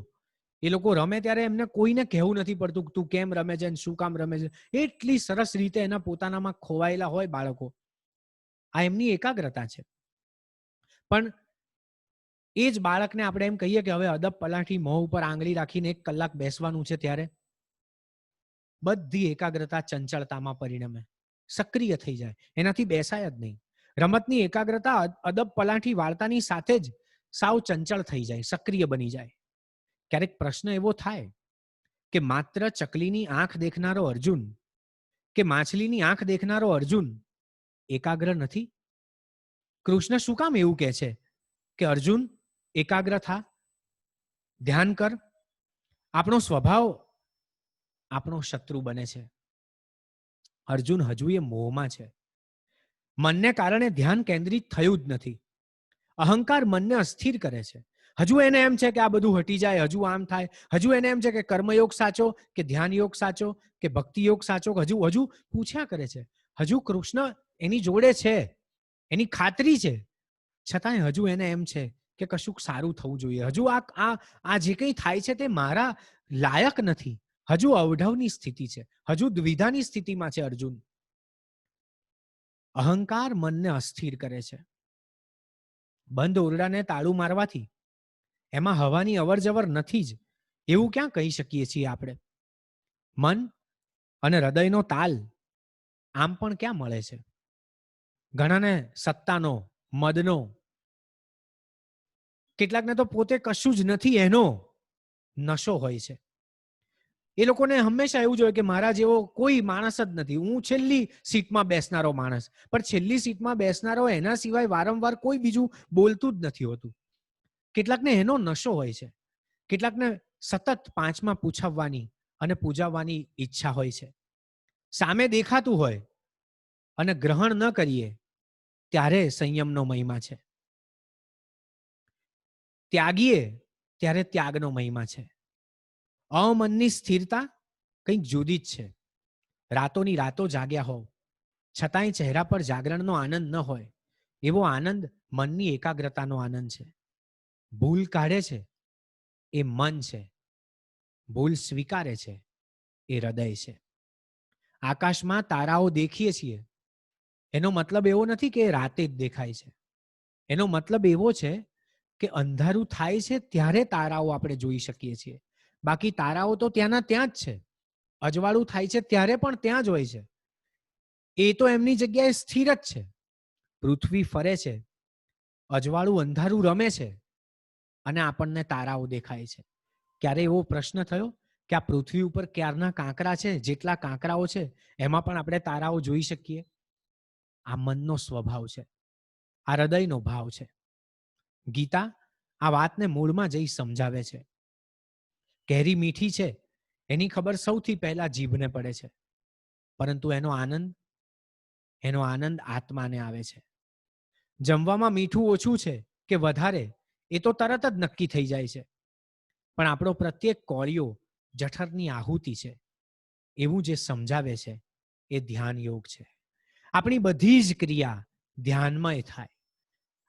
એ લોકો રમે ત્યારે એમને કોઈને કહેવું નથી પડતું તું કેમ રમે છે, શું કામ રમે છે. એટલી સરસ રીતે એના પોતાનામાં ખોવાયેલા હોય બાળકો. આ એમની એકાગ્રતા છે. પણ એ જ બાળકને આપણે એમ કહીએ કે હવે અદબ પલાઠી મોં ઉપર આંગળી રાખીને 1 કલાક બેસવાનું છે, ત્યારે બધી એકાગ્રતા ચંચળતામાં પરિણમે, સક્રિય થઈ જાય, એનાથી બેસાય જ નહીં. રમતની એકાગ્રતા અદબ પલાઠી વાર્તાની સાથે જ સાવ ચંચળ થઈ જાય, સક્રિય બની જાય. ક્યારેક પ્રશ્ન એવો થાય કે માત્ર ચકલીની આંખ દેખનારો અર્જુન કે માછલીની આંખ દેખનારો અર્જુન એકાગ્ર નથી? કૃષ્ણ શું કામ એવું કહે છે કે અર્જુન એકાગ્ર થા, ધ્યાન કર? આપણો સ્વભાવ આપણો શત્રુ બને છે. અર્જુન હજુ એ મોહમાં છે. મનને કારણે ધ્યાન કેન્દ્રિત થયું જ નથી. અહંકાર મનને અસ્થિર કરે છે. હજુ એને એમ છે કે આ બધું હટી જાય, હજુ આમ થાય, હજુ એને એમ છે કે કર્મયોગ સાચો કે ધ્યાન યોગ સાચો કે ભક્તિ યોગ સાચો, હજુ પૂછ્યા કરે છે. હજુ કૃષ્ણ એની જોડે છે, એની ખાતરી છે, છતાંય હજુ એને એમ છે કે કશુંક સારું થવું જોઈએ, હજુ આ જે કંઈ થાય છે તે મારા લાયક નથી, હજુ અવઢવની સ્થિતિ છે, હજુ દ્વિધાની સ્થિતિમાં છે અર્જુન. અહંકાર મનને અસ્થિર કરે છે. બંધ ઓરડાને તાળું મારવાથી એમાં હવાની અવર જવર નથી જ એવું ક્યાં કહી શકીએ છીએ આપણે? મન અને હૃદયનો તાલ આમ પણ ક્યાં મળે છે? ઘણાને સત્તાનો, મદનો, કેટલાકને તો પોતે કશું જ નથી એનો નશો હોય છે. એ લોકોને હંમેશા એવું જોઈએ કે મારા જેવો કોઈ માણસ જ નથી, હું છેલ્લી સીટમાં બેસનારો માણસ. પણ છેલ્લી સીટમાં બેસનારો એના સિવાય વારંવાર કોઈ બીજું બોલતું જ નથી હોતું. કેટલાકને એનો નશો હોય છે, કેટલાકને સતત પાંચમાં પૂછવવાની અને પૂજાવવાની ઈચ્છા હોય છે. સામે દેખાતું હોય અને ગ્રહણ ન કરીએ ત્યારે સંયમનો મહિમા છે, ત્યાગીએ ત્યારે ત્યાગનો મહિમા છે. અમનની સ્થિરતા કંઈક જુદી જ છે. રાતોની રાતો જાગ્યા હોવ છતાંય ચહેરા પર જાગરણનો આનંદ ન હોય એવો આનંદ મનની એકાગ્રતાનો આનંદ છે. ભૂલ કાઢે છે એ મન છે, ભૂલ સ્વીકારે છે એ હૃદય છે. આકાશમાં તારાઓ દેખીએ છીએ એનો મતલબ એવો નથી કે રાતે જ દેખાય છે. એનો મતલબ એવો છે કે અંધારું થાય છે ત્યારે તારાઓ આપણે જોઈ શકીએ છીએ, બાકી તારાઓ તો ત્યાંના ત્યાં જ છે. અજવાળું થાય છે ત્યારે પણ ત્યાં જ હોય છે. એ તો એમની જગ્યાએ સ્થિર જ છે. પૃથ્વી ફરે છે, અજવાળું અંધારું રમે છે અને આપણને તારાઓ દેખાય છે. ક્યારે એવો પ્રશ્ન થયો કે આ પૃથ્વી ઉપર ક્યારના કાંકરા છે, જેટલા કાંકરાઓ છે એમાં પણ આપણે તારાઓ જોઈ શકીએ? આ મનનો સ્વભાવ છે, આ હૃદયનો ભાવ છે. ગીતા આ વાતને મૂળમાં જઈ સમજાવે છે. કેરી મીઠી છે એની ખબર સૌથી પહેલા જીભને પડે છે, પરંતુ એનો આનંદ આત્માને આવે છે. જમવામાં મીઠું ઓછું છે કે વધારે એ તો તરત જ નક્કી થઈ જાય છે, પણ આપણો પ્રત્યેક કોળિયો જઠરની આહુતિ છે એવું જે સમજાવે છે એ ધ્યાન યોગ છે. આપણી બધી જ ક્રિયા ધ્યાનમાં થાય,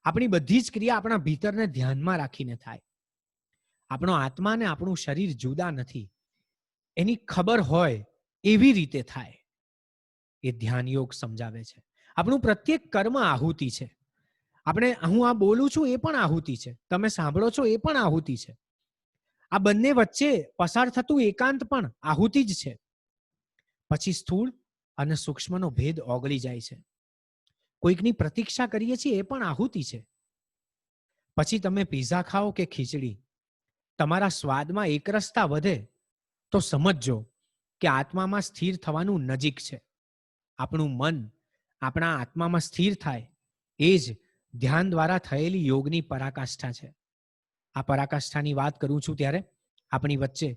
આપણી બધી જ ક્રિયા આપણા ભીતરને ધ્યાનમાં રાખીને થાય. આપણો આત્મા ને આપણું શરીર જુદા નથી એની ખબર હોય એવી રીતે થાય એ ધ્યાન યોગ સમજાવે છે. આપણું પ્રત્યેક કર્મ આહુતિ છે. હું આ બોલું છું એ પણ આહુતિ છે, તમે સાંભળો છો એ પણ આહુતિ છે. આ બંને વચ્ચે પસાર થતું એકાંત પણ આહુતિ જ છે. પછી સ્થૂળ અને સૂક્ષ્મનો ભેદ ઓગળી જાય છે. કોઈકની પ્રતીક્ષા કરીએ છીએ એ પણ આહુતિ છે. પછી તમે પીઝા ખાઓ કે ખીચડી, તમારા સ્વાદમાં એકરસતા વધે તો સમજજો કે આત્મામાં સ્થિર થવાનું નજીક છે. આપણું મન આપણા આત્મામાં સ્થિર થાય એ જ ધ્યાન દ્વારા થયેલી યોગની પરાકાષ્ઠા છે. આ પરાકાષ્ઠાની વાત કરું છું ત્યારે આપણી વચ્ચે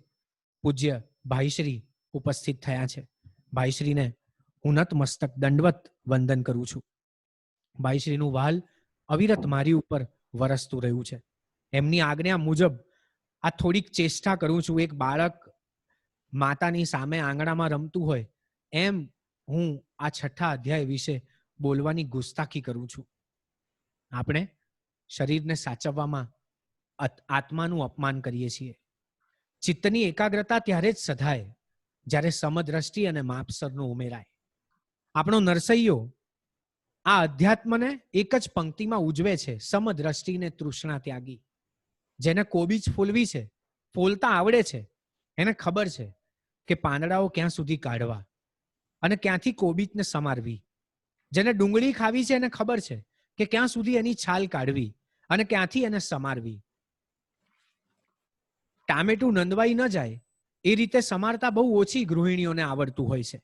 પૂજ્ય ભાઈશ્રી ઉપસ્થિત થયા છે. ભાઈશ્રીને હું નતમસ્તક દંડવત વંદન કરું છું. ભાઈશ્રીનું વાલ અવિરત મારી ઉપર વરસતું રહ્યું છે. એમની આજ્ઞા મુજબ આ થોડીક ચેષ્ટા કરું છું. એક બાળક માતાની સામે આંગણામાં રમતું હોય એમ હું આ 6થા અધ્યાય વિશે બોલવાની ગુસ્તાખી કરું છું. આપણે શરીરને સાચવવામાં આત્માનું અપમાન કરીએ છીએ. ચિત્તની એકાગ્રતા ત્યારે જ સધાય જ્યારે સમદ્રષ્ટિ અને માપસરનું ઉમેરાય. આપણો નરસૈયો આ અધ્યાત્મને એક જ પંક્તિમાં ઉજવે છે, સમદ્રષ્ટિને તૃષ્ણા ત્યાગી. જેને કોબીજ ફૂલવી છે, ફોલતા આવડે છે, એને ખબર છે કે પાંદડાઓ ક્યાં સુધી કાઢવા અને ક્યાંથી કોબીજને સમારવી. જેને ડુંગળી ખાવી છે એને ખબર છે કે ક્યાં સુધી એની છાલ કાઢવી અને ક્યાંથી એને સમારવી. ટામેટું નંદવાઈ ન જાય એ રીતે સમારતા બહુ ઓછી ગૃહિણીઓને આવડતું હોય છે.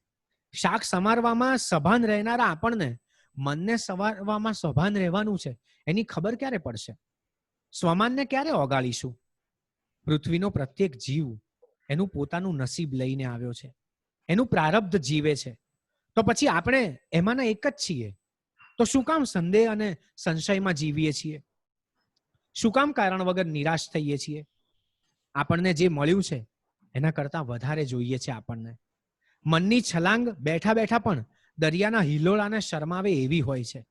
શાક સમારવામાં સભાન રહેનારા આપણને મનને સવારવામાં સભાન રહેવાનું છે એની ખબર ક્યારે પડશે? સ્વમાનને ક્યારે ઓગાળીશું? પૃથ્વીનો પ્રત્યેક જીવ એનું પોતાનું નસીબ લઈને આવ્યો છે, એનું પ્રારબ્ધ જીવે છે. તો પછી આપણે એમાંના એક જ છીએ, તો શું કામ સંદેહ અને સંશયમાં જીવીએ છીએ? શું કામ કારણ વગર નિરાશ થઈએ છીએ? આપણને જે મળ્યું છે એના કરતા વધારે જોઈએ છે આપણને. મનની છલાંગ બેઠા બેઠા પણ દરિયાના હિલોળાને શરમાવે એવી હોય છે.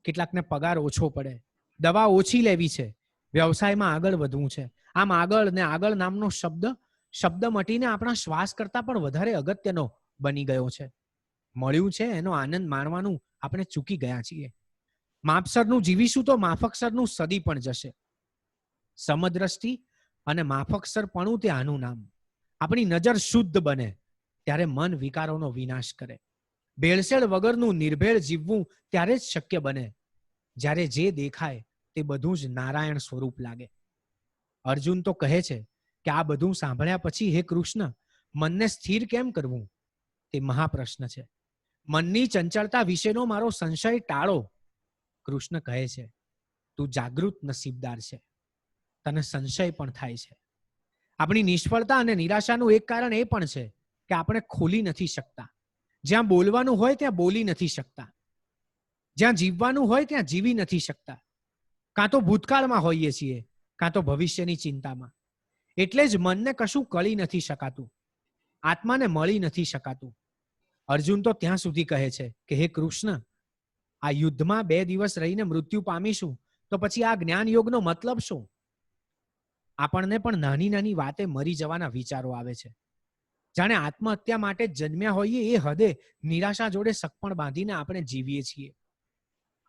કેટલાકને પગાર ઓછો પડે, દવા ઓછી લેવી છે, વ્યવસાયમાં આગળ વધવું છે. આમ આગળ ને આગળ નામનો શબ્દ મટીને આપણા શ્વાસ કરતા પણ વધારે અગત્યનો બની ગયો છે. મળ્યું છે એનો આનંદ માણવાનું આપણે ચૂકી ગયા છીએ. માપસરનું જીવીશું તો માફકસરનું સદી પણ જશે. સમદ્રષ્ટિ અને માફકસરપણું તે આનું નામ. આપણી નજર શુદ્ધ બને ત્યારે મન વિકારોનો વિનાશ કરે. ભેળસેળ વગરનું નિર્ભેળ જીવવું ત્યારે જ શક્ય બને જ્યારે જે દેખાય તે બધું જ નારાયણ સ્વરૂપ લાગે. અર્જુન તો કહે છે કે આ બધું સાંભળ્યા પછી હે કૃષ્ણ, મનને સ્થિર કેમ કરવું તે મહાપ્રશ્ન છે. મનની ચંચળતા વિશેનો મારો સંશય ટાળો. કૃષ્ણ કહે છે તું જાગૃત નસીબદાર છે, તને સંશય પણ થાય છે. આપણી નિષ્ફળતા અને નિરાશાનું એક કારણ એ પણ છે કે આપણે ખોલી નથી શકતા. જ્યાં બોલવાનું હોય ત્યાં બોલી નથી શકતા. જ્યાં જીવવાનું હોય ત્યાં જીવી નથી શકતા. કાં તો ભૂતકાળમાં હોઈએ છીએ, કાં તો ભવિષ્યની ચિંતામાં. એટલે જ મનને કશું કળી નથી શકાતું, આત્માને મળી નથી શકાતું. અર્જુન તો ત્યાં સુધી કહે છે કે હે કૃષ્ણ, આ યુદ્ધમાં 2 દિવસ રહીને મૃત્યુ પામીશું તો પછી આ જ્ઞાન યોગનો મતલબ શું? આપણને પણ નાની નાની વાતે મરી જવાના વિચારો આવે છે. જાણે આત્મહત્યા માટે જન્મ્યા હોઈએ એ હદે નિરાશા જોડે સગપણ બાંધીને આપણે જીવીએ છીએ.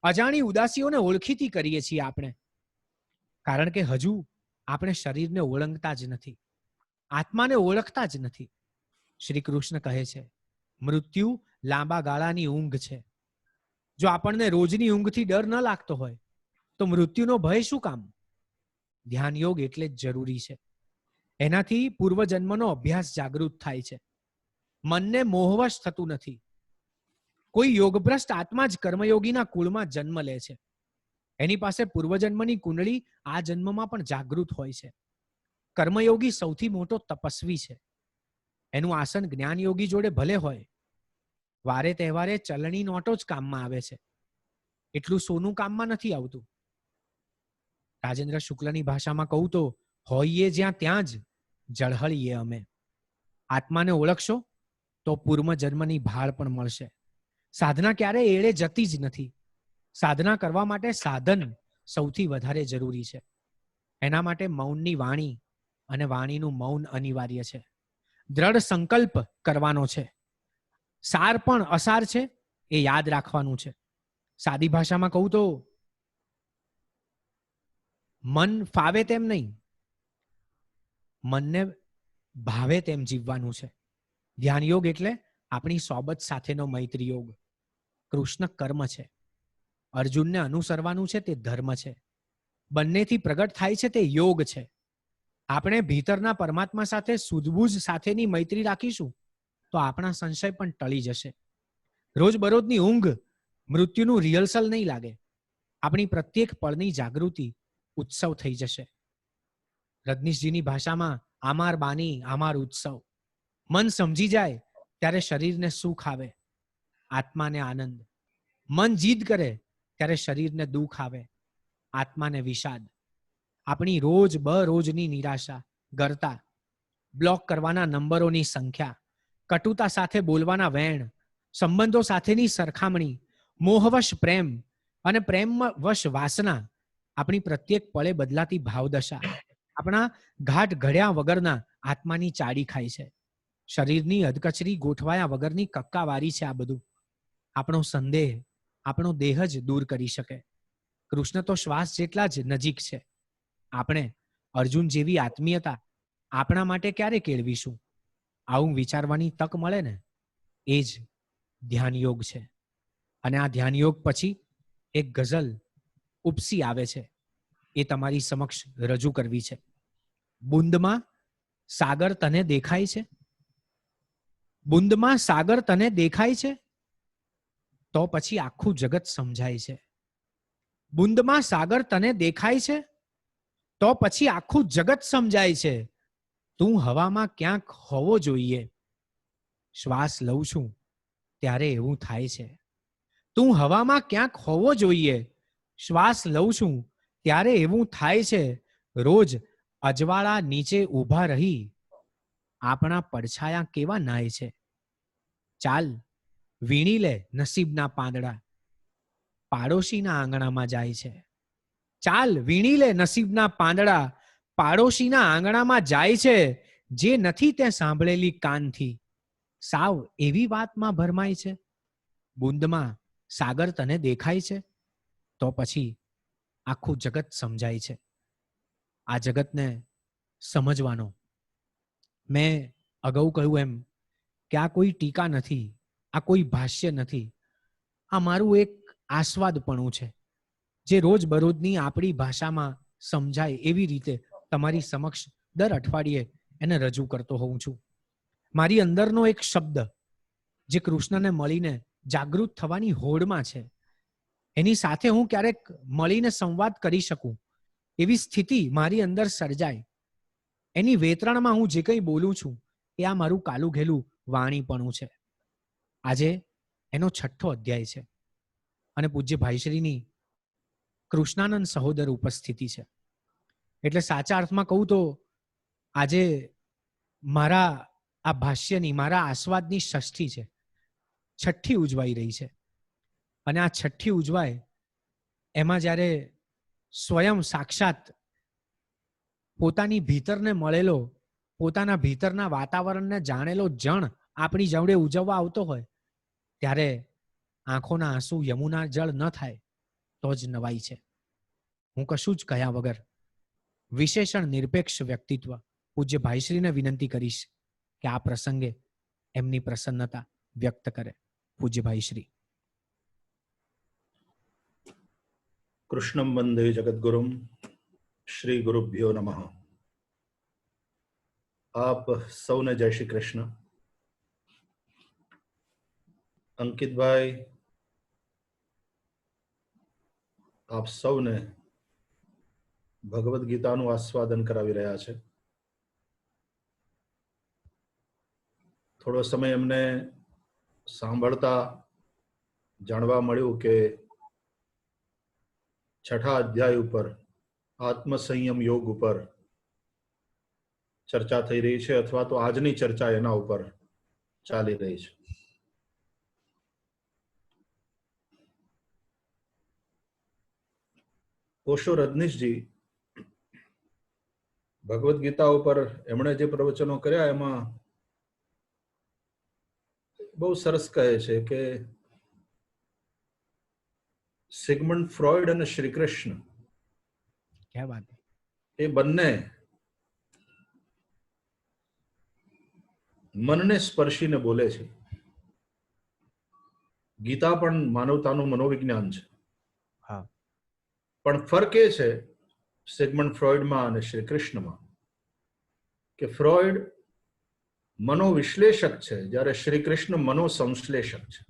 અજાણી ઉદાસીઓને ઓળખીતી કરીએ છીએ આપણે, કારણ કે હજુ આપણે શરીરને ઓળંગતા જ નથી, આત્માને ઓળખતા જ નથી. શ્રી કૃષ્ણ કહે છે મૃત્યુ લાંબા ગાળાની ઊંઘ છે. જો આપણને રોજની ઊંઘથી ડર ન લાગતો હોય તો મૃત્યુનો ભય શું કામ? ધ્યાન યોગ એટલે જ જરૂરી છે. એનાથી પૂર્વજન્મનો અભ્યાસ જાગૃત થાય છે. મનને મોહવશ થતું નથી. કોઈ યોગભ્રષ્ટ આત્મા જ કર્મયોગીના કુળમાં જન્મ લે છે. એની પાસે પૂર્વજન્મની કુંડળી આ જન્મમાં પણ જાગૃત હોય છે. કર્મયોગી સૌથી મોટો તપસ્વી છે. એનું આસન જ્ઞાનયોગી જોડે ભલે હોય, વારે તહેવારે ચલણી નોટો જ કામમાં આવે છે, એટલું સોનું કામમાં નથી આવતું. રાજેન્દ્ર શુક્લની ભાષામાં કહું તો હોઈએ જ્યાં ત્યાં જ ઝળહળીએ અમે. આત્માને ઓળખશો તો પૂર્વજન્મની ભાળ પણ મળશે. સાધના ક્યારેય એળે જતી જ નથી. સાધના કરવા માટે સાધન સૌથી વધારે જરૂરી છે. એના માટે મૌનની વાણી અને વાણીનું મૌન અનિવાર્ય છે. દ્રઢ સંકલ્પ કરવાનો છે. સાર પણ અસાર છે એ યાદ રાખવાનું છે. સાદી ભાષામાં કહું તો મન ફાવે તેમ નહીં, મનને ભાવે તેમ જીવવાનું છે. ધ્યાન યોગ એટલે આપણી સોબત સાથેનો મૈત્રી યોગ. કૃષ્ણ કર્મ છે, અર્જુનને અનુસરવાનું છે તે ધર્મ છે. બંનેથી પ્રગટ થાય છે તે યોગ છે. આપણે ભીતરના પરમાત્મા સાથે સૂઝબૂઝ સાથેની મૈત્રી રાખીશું તો આપણા સંશય પણ ટળી જશે. રોજબરોજની ઊંઘ મૃત્યુનું રિહર્સલ નહીં લાગે. આપણી પ્રત્યેક પળની જાગૃતિ ઉત્સવ થઈ જશે. રજનીશજીની ભાષામાં આમાર બાની આમાર ઉત્સવ. મન સમજી જાય ત્યારે શરીરને સુખ આવે, આત્માને આનંદ. મન જીદ કરે ત્યારે શરીરને દુઃખ આવે, આત્માને વિષાદ. આપણી રોજ બરોજની નિરાશા, ગરતા, બ્લોક કરવાના નંબરોની સંખ્યા, કટુતા સાથે બોલવાના વેણ, સંબંધો સાથેની સરખામણી, મોહવશ પ્રેમ અને પ્રેમવશ વાસના, આપણી પ્રત્યેક પળે બદલાતી ભાવદશા આપણા ઘાટ ઘડ્યા વગરના આત્માની ચાડી ખાય છે. શરીરની અધકચરી ગોઠવાયા વગરની કક્કાવારી છે આ બધું. આપણો સંદેહ આપણો દેહ જ દૂર કરી શકે. કૃષ્ણ તો શ્વાસ જેટલા જ નજીક છે. આપણે અર્જુન જેવી આત્મીયતા આપણા માટે ક્યારે કેળવીશું? આવું વિચારવાની તક મળે ને એ જ ધ્યાન યોગ છે. અને આ ધ્યાન યોગ પછી એક ગઝલ ઉપસી આવે છે, એ તમારી સમક્ષ રજૂ કરવી છે. બુંદમાં સાગર તને દેખાય છે? બુંદમાં સાગર તને દેખાય છે તો પછી આખું જગત સમજાય છે. બુંદમાં સાગર તને દેખાય છે તો પછી આખું જગત સમજાય છે. તું હવામાં ક્યાંક હોવો જોઈએ. શ્વાસ લઉં છું ત્યારે એવું થાય છે. તું હવામાં ક્યાંક હોવો જોઈએ. શ્વાસ લઉં છું ત્યારે એવું થાય છે. રોજ અજવાળા નીચે ઊભા રહી આપણા પડછાયા કેવા નાય છે. ચાલ વીણી લે નસીબના પાંદડા, પાડોશીના આંગણામાં જાય છે. ચાલ વીણી લે નસીબના પાંદડા, પાડોશીના આંગણામાં જાય છે જે નથી તે સાંભળેલી કાનથી. સાવ એવી વાતમાં ભરમાય છે, બુંદમાં સાગર તને દેખાય છે, તો પછી આખું જગત સમજાય છે. આ જગતને સમજવાનો, મેં અગાઉ કહ્યું એમ કે આ કોઈ ટીકા નથી, આ કોઈ ભાષ્ય નથી, આ મારું એક આસ્વાદપણું છે જે રોજ બરોજની આપણી ભાષામાં સમજાય એવી રીતે તમારી સમક્ષ દર અઠવાડિયે એને રજૂ કરતો હોઉં છું. મારી અંદરનો એક શબ્દ જે કૃષ્ણને મળીને જાગૃત થવાની હોડમાં છે, એની સાથે હું ક્યારેક મળીને સંવાદ કરી શકું એવી સ્થિતિ મારી અંદર સર્જાય, એની વેતરણમાં હું જે કંઈ બોલું છું એ આ મારું કાલું ઘેલું વાણીપણું છે. આજે એનો 6થો અધ્યાય છે અને પૂજ્ય ભાઈશ્રીની કૃષ્ણાનંદ સહોદર ઉપસ્થિતિ છે. એટલે સાચા અર્થમાં કહું તો આજે મારા આ ભાષ્યની, મારા આસ્વાદની ષષ્ઠી છે, 6ઠ્ઠી ઉજવાઈ રહી છે. અને આ 6ઠ્ઠી ઉજવાય એમાં જ્યારે સ્વયં સાક્ષાત પોતાની ભીતરને મળેલો, પોતાના ભીતરના વાતાવરણને જાણેલો જણ આપણી જોડે ઉજવવા આવતો હોય, ત્યારે આંખોના આંસુ યમુના જળ ન થાય તો જ નવાઈ છે. હું કશું જ કહ્યા વગર વિશેષણ નિરપેક્ષ વ્યક્તિત્વ પૂજ્ય ભાઈશ્રીને વિનંતી કરીશ કે આ પ્રસંગે એમની પ્રસન્નતા વ્યક્ત કરે. પૂજ્ય ભાઈશ્રી. કૃષ્ણમ વંદે જગદગુરુમ. શ્રી ગુરુભ્યો નમઃ. આપ સૌને જય શ્રી કૃષ્ણ. અંકિતભાઈ, આપ સૌને ભગવદ્ ગીતાનું આસ્વાદન કરાવી રહ્યા છે. થોડો સમય એમને સાંભળતા જાણવા મળ્યું કે 6ઠા અધ્યાય ઉપર આત્મસંયમ યોગ ઉપર ચર્ચા થઈ રહી છે, અથવા તો આજની ચર્ચા એના ઉપર ચાલી રહી છે. ઓશો રજનીશજી ભગવદ્ ગીતા ઉપર એમણે જે પ્રવચનો કર્યા એમાં બહુ સરસ કહે છે કે સિગમન્ડ ફ્રોઈડ અને શ્રી કૃષ્ણ એ બંને મનને સ્પર્શીને બોલે છે. ગીતા પણ માનવતાનું મનોવિજ્ઞાન છે. પણ ફરક એ છે સિગમન્ડ ફ્રોઈડમાં અને શ્રી કૃષ્ણમાં કે ફ્રોઈડ મનોવિશ્લેષક છે, જ્યારે શ્રી કૃષ્ણ મનોસંશ્લેષક છે.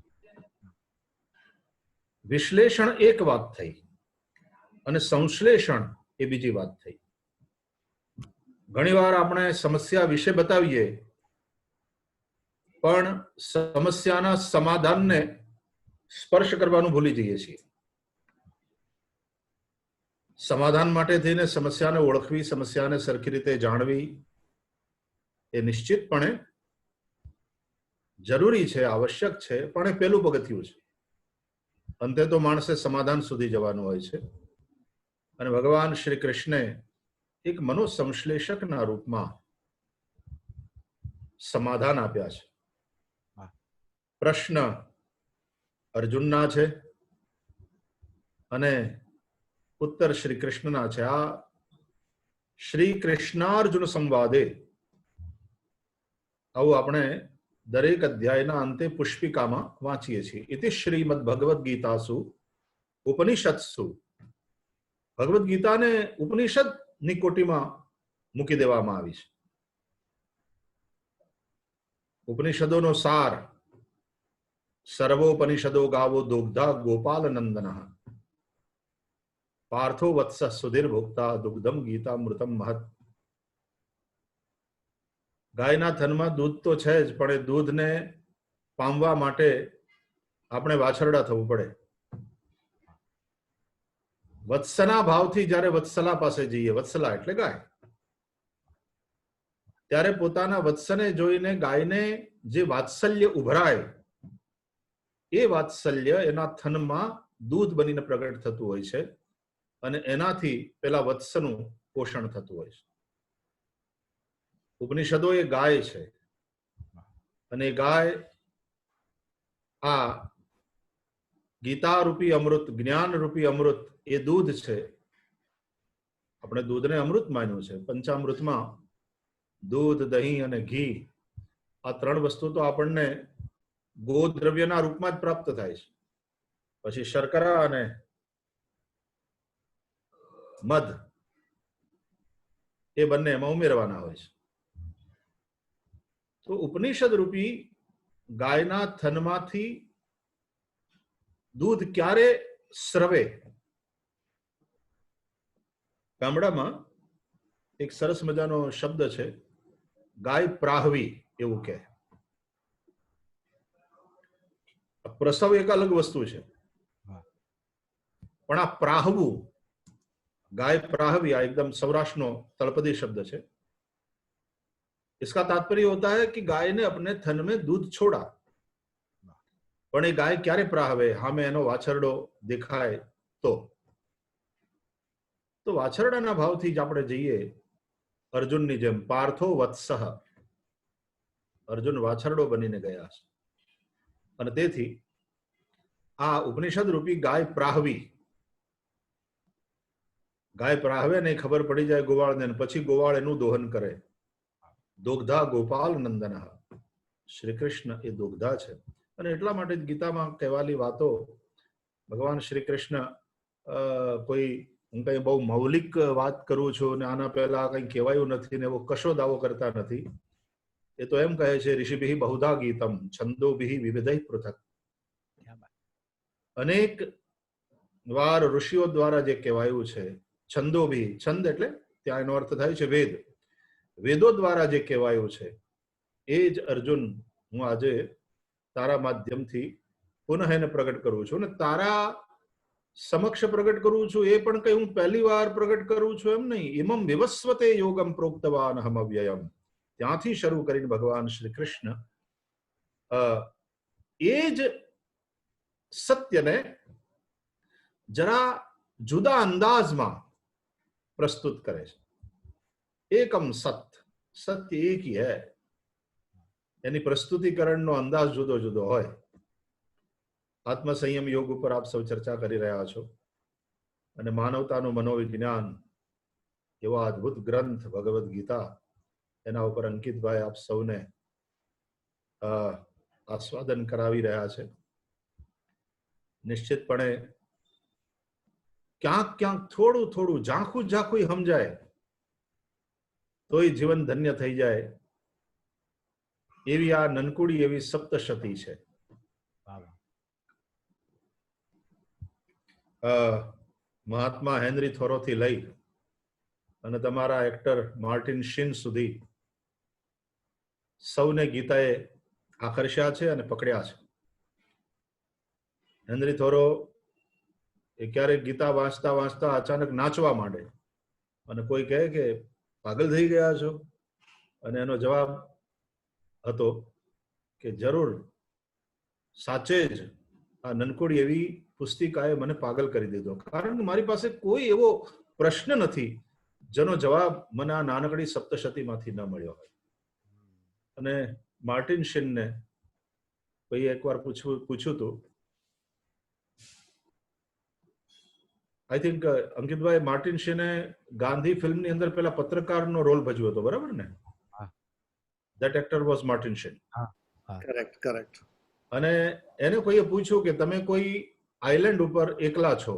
વિશ્લેષણ એક વાત થઈ અને સંશ્લેષણ એ બીજી વાત થઈ. ઘણીવાર આપણે સમસ્યા વિશે બતાવીએ પણ સમસ્યાના સમાધાનને સ્પર્શ કરવાનું ભૂલી જઈએ છીએ. સમાધાન માટે થઈને સમસ્યાને ઓળખવી, સમસ્યાને સરખી રીતે જાણવી એ નિશ્ચિતપણે જરૂરી છે, આવશ્યક છે, પણ એ પહેલું પગથિયું છે. અંતે તો માણસે સમાધાન સુધી જવાનું હોય છે. અને ભગવાન શ્રી કૃષ્ણે એક મનોસંશ્લેષકના રૂપમાં સમાધાન આપ્યા છે. પ્રશ્ન અર્જુનના છે અને ઉત્તર શ્રી કૃષ્ણના છે. આ શ્રી કૃષ્ણાર્જુન સંવાદે આવું આપણે દરેક અધ્યાયના અંતે પુષ્પિકામાં વાંચીએ છીએ. ઇતિ શ્રીમદ ભગવદ્ ગીતાસુ ઉપનિષત્સુ. ભગવદ્ ગીતાને ઉપનિષદની કોટીમાં મૂકી દેવામાં આવી છે. ઉપનિષદોનો સાર. સર્વોપનિષદો ગાવો દુગ્ધા ગોપાલ નંદન પાર્થો વત્સ સુધીર ભોક્તા દુગ્ધમ ગીતા મૃતમ મહત. ગાયના થનમાં દૂધ તો છે જ, પણ એ દૂધને પામવા માટે આપણે વાછરડા થવું પડે. વત્સના ભાવથી જ્યારે વત્સલા પાસે જઈએ, વત્સલા એટલે ગાય, ત્યારે પોતાના વત્સને જોઈને ગાયને જે વાત્સલ્ય ઉભરાય, એ વાત્સલ્ય એના થનમાં દૂધ બનીને પ્રગટ થતું હોય છે. અને એનાથી પેલા વત્સનું પોષણ થતું હોય છે. ઉપનિષદો એ ગાય છે અને એ ગાય આ ગીતા રૂપી અમૃત, જ્ઞાન રૂપી અમૃત, એ દૂધ છે. આપણે દૂધને અમૃત માન્યું છે. પંચામૃતમાં દૂધ, દહીં અને ઘી, આ 3 વસ્તુ તો આપણને ગોદ્રવ્યના રૂપમાં જ પ્રાપ્ત થાય છે. પછી શર્કરા અને મધ એ બંને એમાં ઉમેરવાના હોય છે. તો ઉપનિષદ રૂપી ગાયના થનમાંથી દૂધ ક્યારે સ્રવે? ગામડામાં એક સરસ મજાનો શબ્દ છે, ગાય પ્રાહવી એવું કહે. પ્રસવ એક અલગ વસ્તુ છે, પણ આ પ્રાહવું, गाय प्राहवी, एकदम सौराष्ट्र तलपदी शब्द है. इसका तात्पर्य होता है कि गाय ने अपने थन में दूध छोड़ा. पण ए गाय क्यारे प्राहवे? हामे एनो वाछरडो देखाय तो वाछरडाना भावथी ज आपणे जईए अर्जुननी जेम, पार्थो वत्सः, अर्जुन वाछरडो बनीने गया छे. अने तेथी आ उपनिषद रूपी गाय प्राहवी, गाय प्राहवे ने खबर पड़ी जाए गोवाळ ने, પછી ગોવાળ એનું દોહન કરે. દોગ્ધા ગોપાલ નંદન, શ્રી કૃષ્ણ એ દોગ્ધા છે. અને એટલા માટે જ ગીતામાં કહેવાલી વાતો ભગવાન શ્રી કૃષ્ણ કોઈ હું કઈ બહુ મૌલિક વાત કરું છું ને આના પહેલા કઈ કહેવાયું નથી ને એવો કશો દાવો કરતા નથી. એ તો એમ કહે છે, ઋષિભિઃ બહુધા ગીતમ છંદોભિઃ વિવિધૈઃ પૃથક. અનેક વાર ઋષિઓ દ્વારા જે કહેવાયું છે, છંદોભિ, છંદ એટલે ત્યાં એનો અર્થ થાય છે વેદ, વેદો દ્વારા જે કહેવાયું છે એ જ અર્જુન હું આજે તારા માધ્યમથી પુનઃ એને પ્રગટ કરું છું. અને તારા સમક્ષ પ્રગટ કરું છું એ પણ કઈ હું પહેલી વાર પ્રગટ કરું છું એમ નહીં. ઇમમ વિવસ્વતે યોગમ પ્રોક્તવાન અહમ અવ્યયમ, ત્યાંથી શરૂ કરીને ભગવાન શ્રી કૃષ્ણ એ જ સત્યને જરા જુદા અંદાજમાં प्रस्तुत करे. एकम सत्य, सत्य एक ही है, यानी प्रस्तुतिकरण नो अंदाज जुदो जुदो होय. आत्मसंयम योग पर आप सब चर्चा કરી રહ્યા છો અને માનવતાનું મનોવિજ્ઞાન એવા અદ્ભુત ગ્રંથ ભગવદ ગીતા, એના ઉપર અંકિતભાઈ આપ સૌને આસ્વાદન કરાવી રહ્યા છે. નિશ્ચિતપણે ક્યાંક ક્યાંક થોડું થોડું ઝાંખું ઝાંખું સમજાય તોય જીવન ધન્ય થઈ જાય એવી આ નનકુડી એવી સપ્તશતી છે. મહાત્મા હેનરી થોરોથી લઈ અને તમારા એક્ટર માર્ટિન શીન સુધી સૌને ગીતાએ આકર્ષ્યા છે અને પકડ્યા છે. હેનરી થોરો એ ક્યારેક ગીતા વાંચતા વાંચતા અચાનક નાચવા માંડે અને કોઈ કહે કે પાગલ થઈ ગયા છો, અને એનો જવાબ હતો કે જરૂર, સાચે જ આ નનકુડી એવી પુસ્તિકાએ મને પાગલ કરી દીધો, કારણ કે મારી પાસે કોઈ એવો પ્રશ્ન નથી જેનો જવાબ મને આ નાનકડી સપ્તશતીમાંથી ન મળ્યો હોય. અને માર્ટિન શીનને કોઈ એકવાર પૂછ્યું હતું, आई थिंक अंकितભાઈ, मार्टिन શીને ગાંધી ફિલ્મની અંદર પેલા પત્રકારનો રોલ ભજવ્યો હતો, બરાબર ને? That actor was Martin shin. Correct correct. અને એને કોઈએ પૂછ્યું કે તમે કોઈ આઇલેન્ડ ઉપર એકલા છો,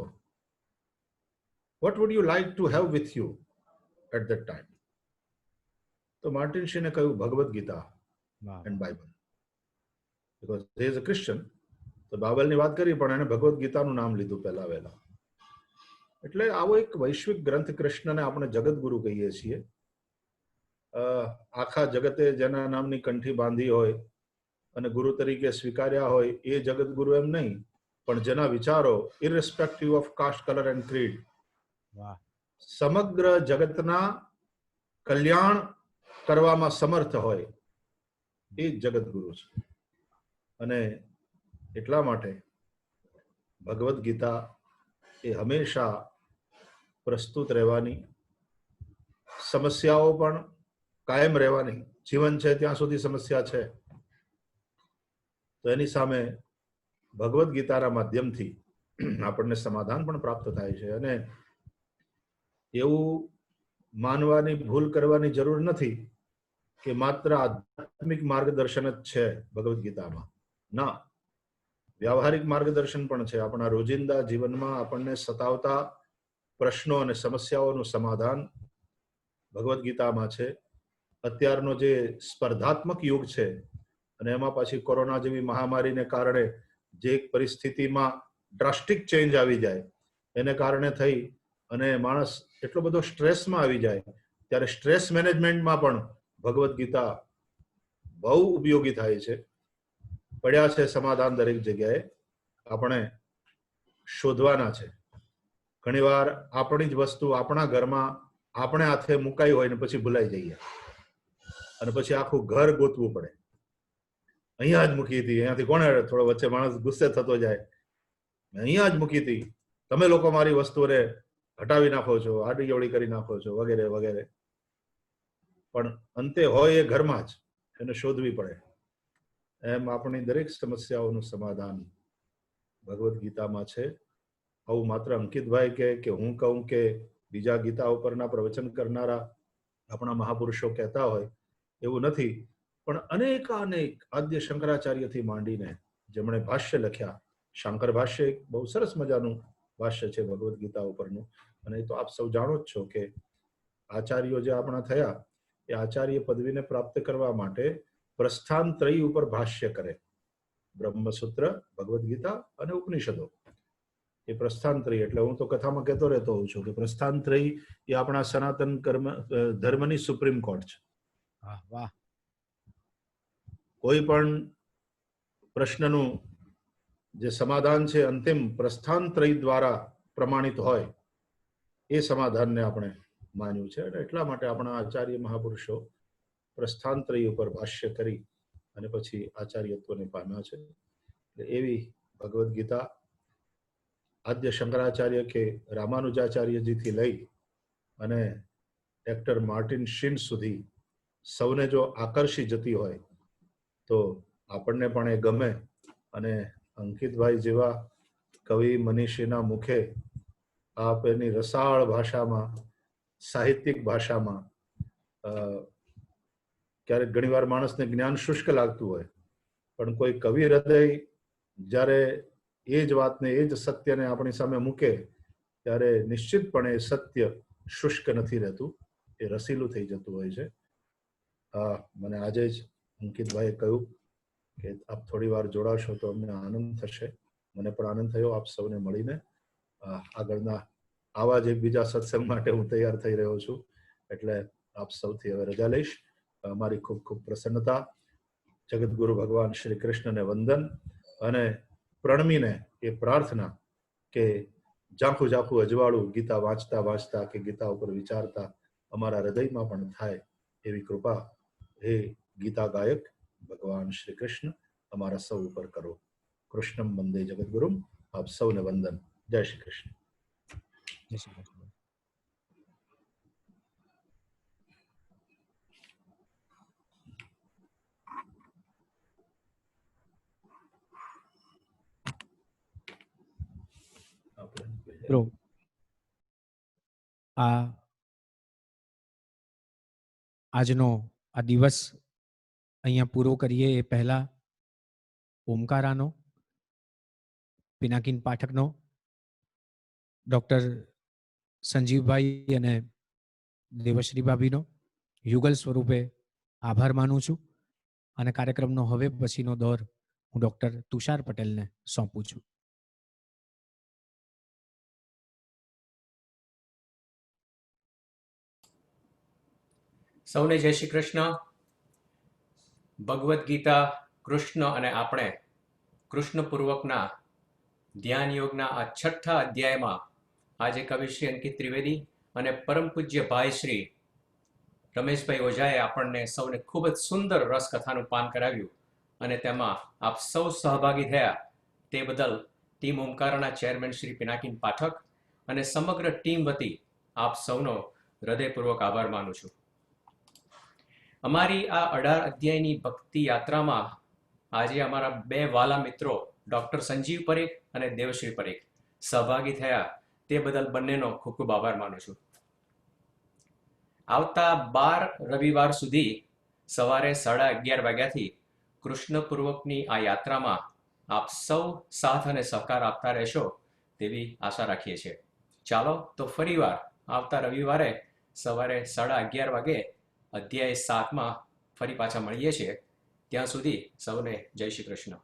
what would you like to have with you at that time? તો માર્ટિન શીને કહ્યું Bhagavad Gita and Bible, because he is a Christian. તો બાઇબલની વાત કરી પણ એને ભગવદ ગીતાનું નામ લીધું પહેલા વહેલા. એટલે આવો એક વૈશ્વિક ગ્રંથ કૃષ્ણને આપણે જગતગુરુ કહીએ છીએ. આખા જગતે જેના નામની કંઠી બાંધી હોય અને ગુરુ તરીકે સ્વીકાર્યા હોય એ જગતગુરુ એમ નહીં, પણ જેના વિચારો irrespective of cast, colour and creed સમગ્ર જગતના કલ્યાણ કરવામાં સમર્થ હોય એ જગતગુરુ છે. અને એટલા માટે ભગવદ ગીતા એ હંમેશા પ્રસ્તુત રહેવાની, સમસ્યાઓ પણ કાયમ રહેવાની. જીવન છે ત્યાં સુધી સમસ્યા છે. તો એની સામે ભગવદ્ ગીતાના માધ્યમથી આપણને સમાધાન પણ પ્રાપ્ત થાય છે. અને એવું માનવાની ભૂલ કરવાની જરૂર નથી કે માત્ર આધ્યાત્મિક માર્ગદર્શન જ છે ભગવદ્ ગીતામાં. ના, વ્યવહારિક માર્ગદર્શન પણ છે. આપણા રોજિંદા જીવનમાં આપણને સતાવતા પ્રશ્નો અને સમસ્યાઓનું સમાધાન ભગવદ્ ગીતામાં છે. અત્યારનો જે સ્પર્ધાત્મક યુગ છે અને એમાં પાછી કોરોના જેવી મહામારીને કારણે જે એક પરિસ્થિતિમાં ડ્રાસ્ટિક ચેન્જ આવી જાય એને કારણે થઈ અને માણસ એટલો બધો સ્ટ્રેસમાં આવી જાય, ત્યારે સ્ટ્રેસ મેનેજમેન્ટમાં પણ ભગવદ્ ગીતા બહુ ઉપયોગી થાય છે. પડ્યા છે સમાધાન દરેક જગ્યાએ, આપણે શોધવાના છે. ઘણીવાર આપણી જ વસ્તુ આપણા ઘરમાં આપણે હાથે મુકાઈ હોય ને પછી ભૂલાઈ જઈએ અને પછી આખું ઘર ગોતવું પડે. અહીંયા જ મૂકી હતી, અહીંયાથી કોણે, થોડો વચ્ચે માણસ ગુસ્સે થતો જાય, અહીંયા જ મૂકી હતી, તમે લોકો મારી વસ્તુઓને હટાવી નાખો છો, આડી અવળી કરી નાખો છો, વગેરે વગેરે. પણ અંતે હોય એ ઘરમાં જ, એને શોધવી પડે. એમ આપણી દરેક સમસ્યાઓનું સમાધાન ભગવદ્ ગીતામાં છે. આવું માત્ર અંકિતભાઈ કે હું કહું કે બીજા ગીતા ઉપરના પ્રવચન કરનારા આપણા મહાપુરુષો કહેતા હોય એવું નથી. પણ અનેક આદ્ય શંકરાચાર્યથી માંડીને જેમણે ભાષ્ય લખ્યા, શાંકર ભાષ્ય એક બહુ સરસ મજાનું ભાષ્ય છે ભગવદ્ ગીતા ઉપરનું. અને એ તો આપ સૌ જાણો જ છો કે આચાર્યો જે આપણા થયા એ આચાર્ય પદવીને પ્રાપ્ત કરવા માટે પ્રસ્થાન ત્રયી ઉપર ભાષ્ય કરે. બ્રહ્મસૂત્ર, ભગવદ્ ગીતા અને ઉપનિષદો. એ પ્રસ્થાન ત્રયી એટલે હું તો કથામાં કહેતો રહેતો હોઉં છું કે પ્રસ્થાન ત્રયી એ આપણા સનાતન ધર્મની સુપ્રીમ કોર્ટ છે. વાહ. કોઈ પણ પ્રશ્નનું જે સમાધાન છે અંતિમ પ્રસ્થાન ત્રયી દ્વારા પ્રમાણિત હોય એ સમાધાનને આપણે માન્યું છે. અને એટલા માટે આપણા આચાર્ય મહાપુરુષો પ્રસ્થાન ત્રયી ઉપર ભાષ્ય કરી અને પછી આચાર્યત્વને પામ્યા છે. એવી ભગવદ્ ગીતા આદ્ય શંકરાચાર્ય કે રામાનુજાચાર્યજીથી લઈ અને એક્ટર માર્ટિન શીન સુધી સૌને જો આકર્ષી જતી હોય તો આપણને પણ એ ગમે. અને અંકિતભાઈ જેવા કવિ મનીષીના મુખે આપ એની રસાળ ભાષામાં, સાહિત્યિક ભાષામાં, ક્યારેક ઘણીવાર માણસને જ્ઞાન શુષ્ક લાગતું હોય પણ કોઈ કવિ હૃદય જ્યારે એ જ વાતને, એ જ સત્યને આપણી સામે મૂકે ત્યારે નિશ્ચિતપણે સત્ય શુષ્ક નથી રહેતું, એ રસીલું થઈ જતું હોય છે. મને આજે જ અંકિતભાઈએ કહ્યું કે આપ થોડી વાર જોડાશો તો અમને આનંદ થશે. મને પણ આનંદ થયો આપ સૌને મળીને. આગળના આવા જ એકબીજા સત્સંગ માટે હું તૈયાર થઈ રહ્યો છું. એટલે આપ સૌથી હવે રજા લઈશ. મારી ખૂબ ખૂબ પ્રસન્નતા. જગતગુરુ ભગવાન શ્રી કૃષ્ણને વંદન અને પ્રણમીને એ પ્રાર્થના કે ઝાંખું ઝાંખું અજવાળું ગીતા વાંચતા વાંચતા કે ગીતા ઉપર વિચારતા અમારા હૃદયમાં પણ થાય એવી કૃપા હે ગીતા ગાયક ભગવાન શ્રી કૃષ્ણ અમારા સૌ ઉપર કરો. કૃષ્ણમ વંદે જગદગુરુમ. આપ સૌને વંદન. જય શ્રી કૃષ્ણ. જય શ્રી કૃષ્ણ. આજનો આ દિવસ અહીંયા પૂરો કરીએ એ પહેલા ઓમકારાનો, પિનાકીન પાઠકનો, ડોક્ટર સંજીવભાઈ અને દેવશ્રી ભાભીનો યુગલ સ્વરૂપે આભાર માનું છું. અને કાર્યક્રમનો હવે પછીનો દોર હું ડોક્ટર તુષાર પટેલને સોંપું છું. સૌને જય શ્રી કૃષ્ણ. ભગવદ્ ગીતા, કૃષ્ણ અને આપણે કૃષ્ણપૂર્વકના ધ્યાન યોગના આ 6થા અધ્યાયમાં આજે કવિશ્રી અંકિત ત્રિવેદી અને પરમ પૂજ્ય ભાઈ શ્રી રમેશભાઈ ઓઝાએ આપણને સૌને ખૂબ જ સુંદર રસકથાનું પાન કરાવ્યું અને તેમાં આપ સૌ સહભાગી થયા તે બદલ ટીમ ઓમકારાના ચેરમેન શ્રી પિનાકીન પાઠક અને સમગ્ર ટીમ વતી આપ સૌનો હૃદયપૂર્વક આભાર માનું છું. અમારી આ 18 અધ્યાયની ભક્તિ યાત્રામાં આજે અમારા બે વાલા મિત્રો ડોક્ટર સંજીવ પરીખ અને દેવશ્રી પરીખ સહભાગી થયા, તે બદલ બંનેનો ખૂબ ખૂબ આભાર માનું છું. આવતા 12 રવિવાર સુધી સવારે 11:30 વાગ્યાથી કૃષ્ણપૂર્વકની આ યાત્રામાં આપ સૌ સાથ અને સહકાર આપતા રહેશો તેવી આશા રાખીએ છીએ. ચાલો તો ફરીવાર આવતા રવિવારે સવારે 11:30 વાગે અધ્યાય 7માં ફરી પાછા મળીએ છીએ. ત્યાં સુધી સૌને જય શ્રી કૃષ્ણ.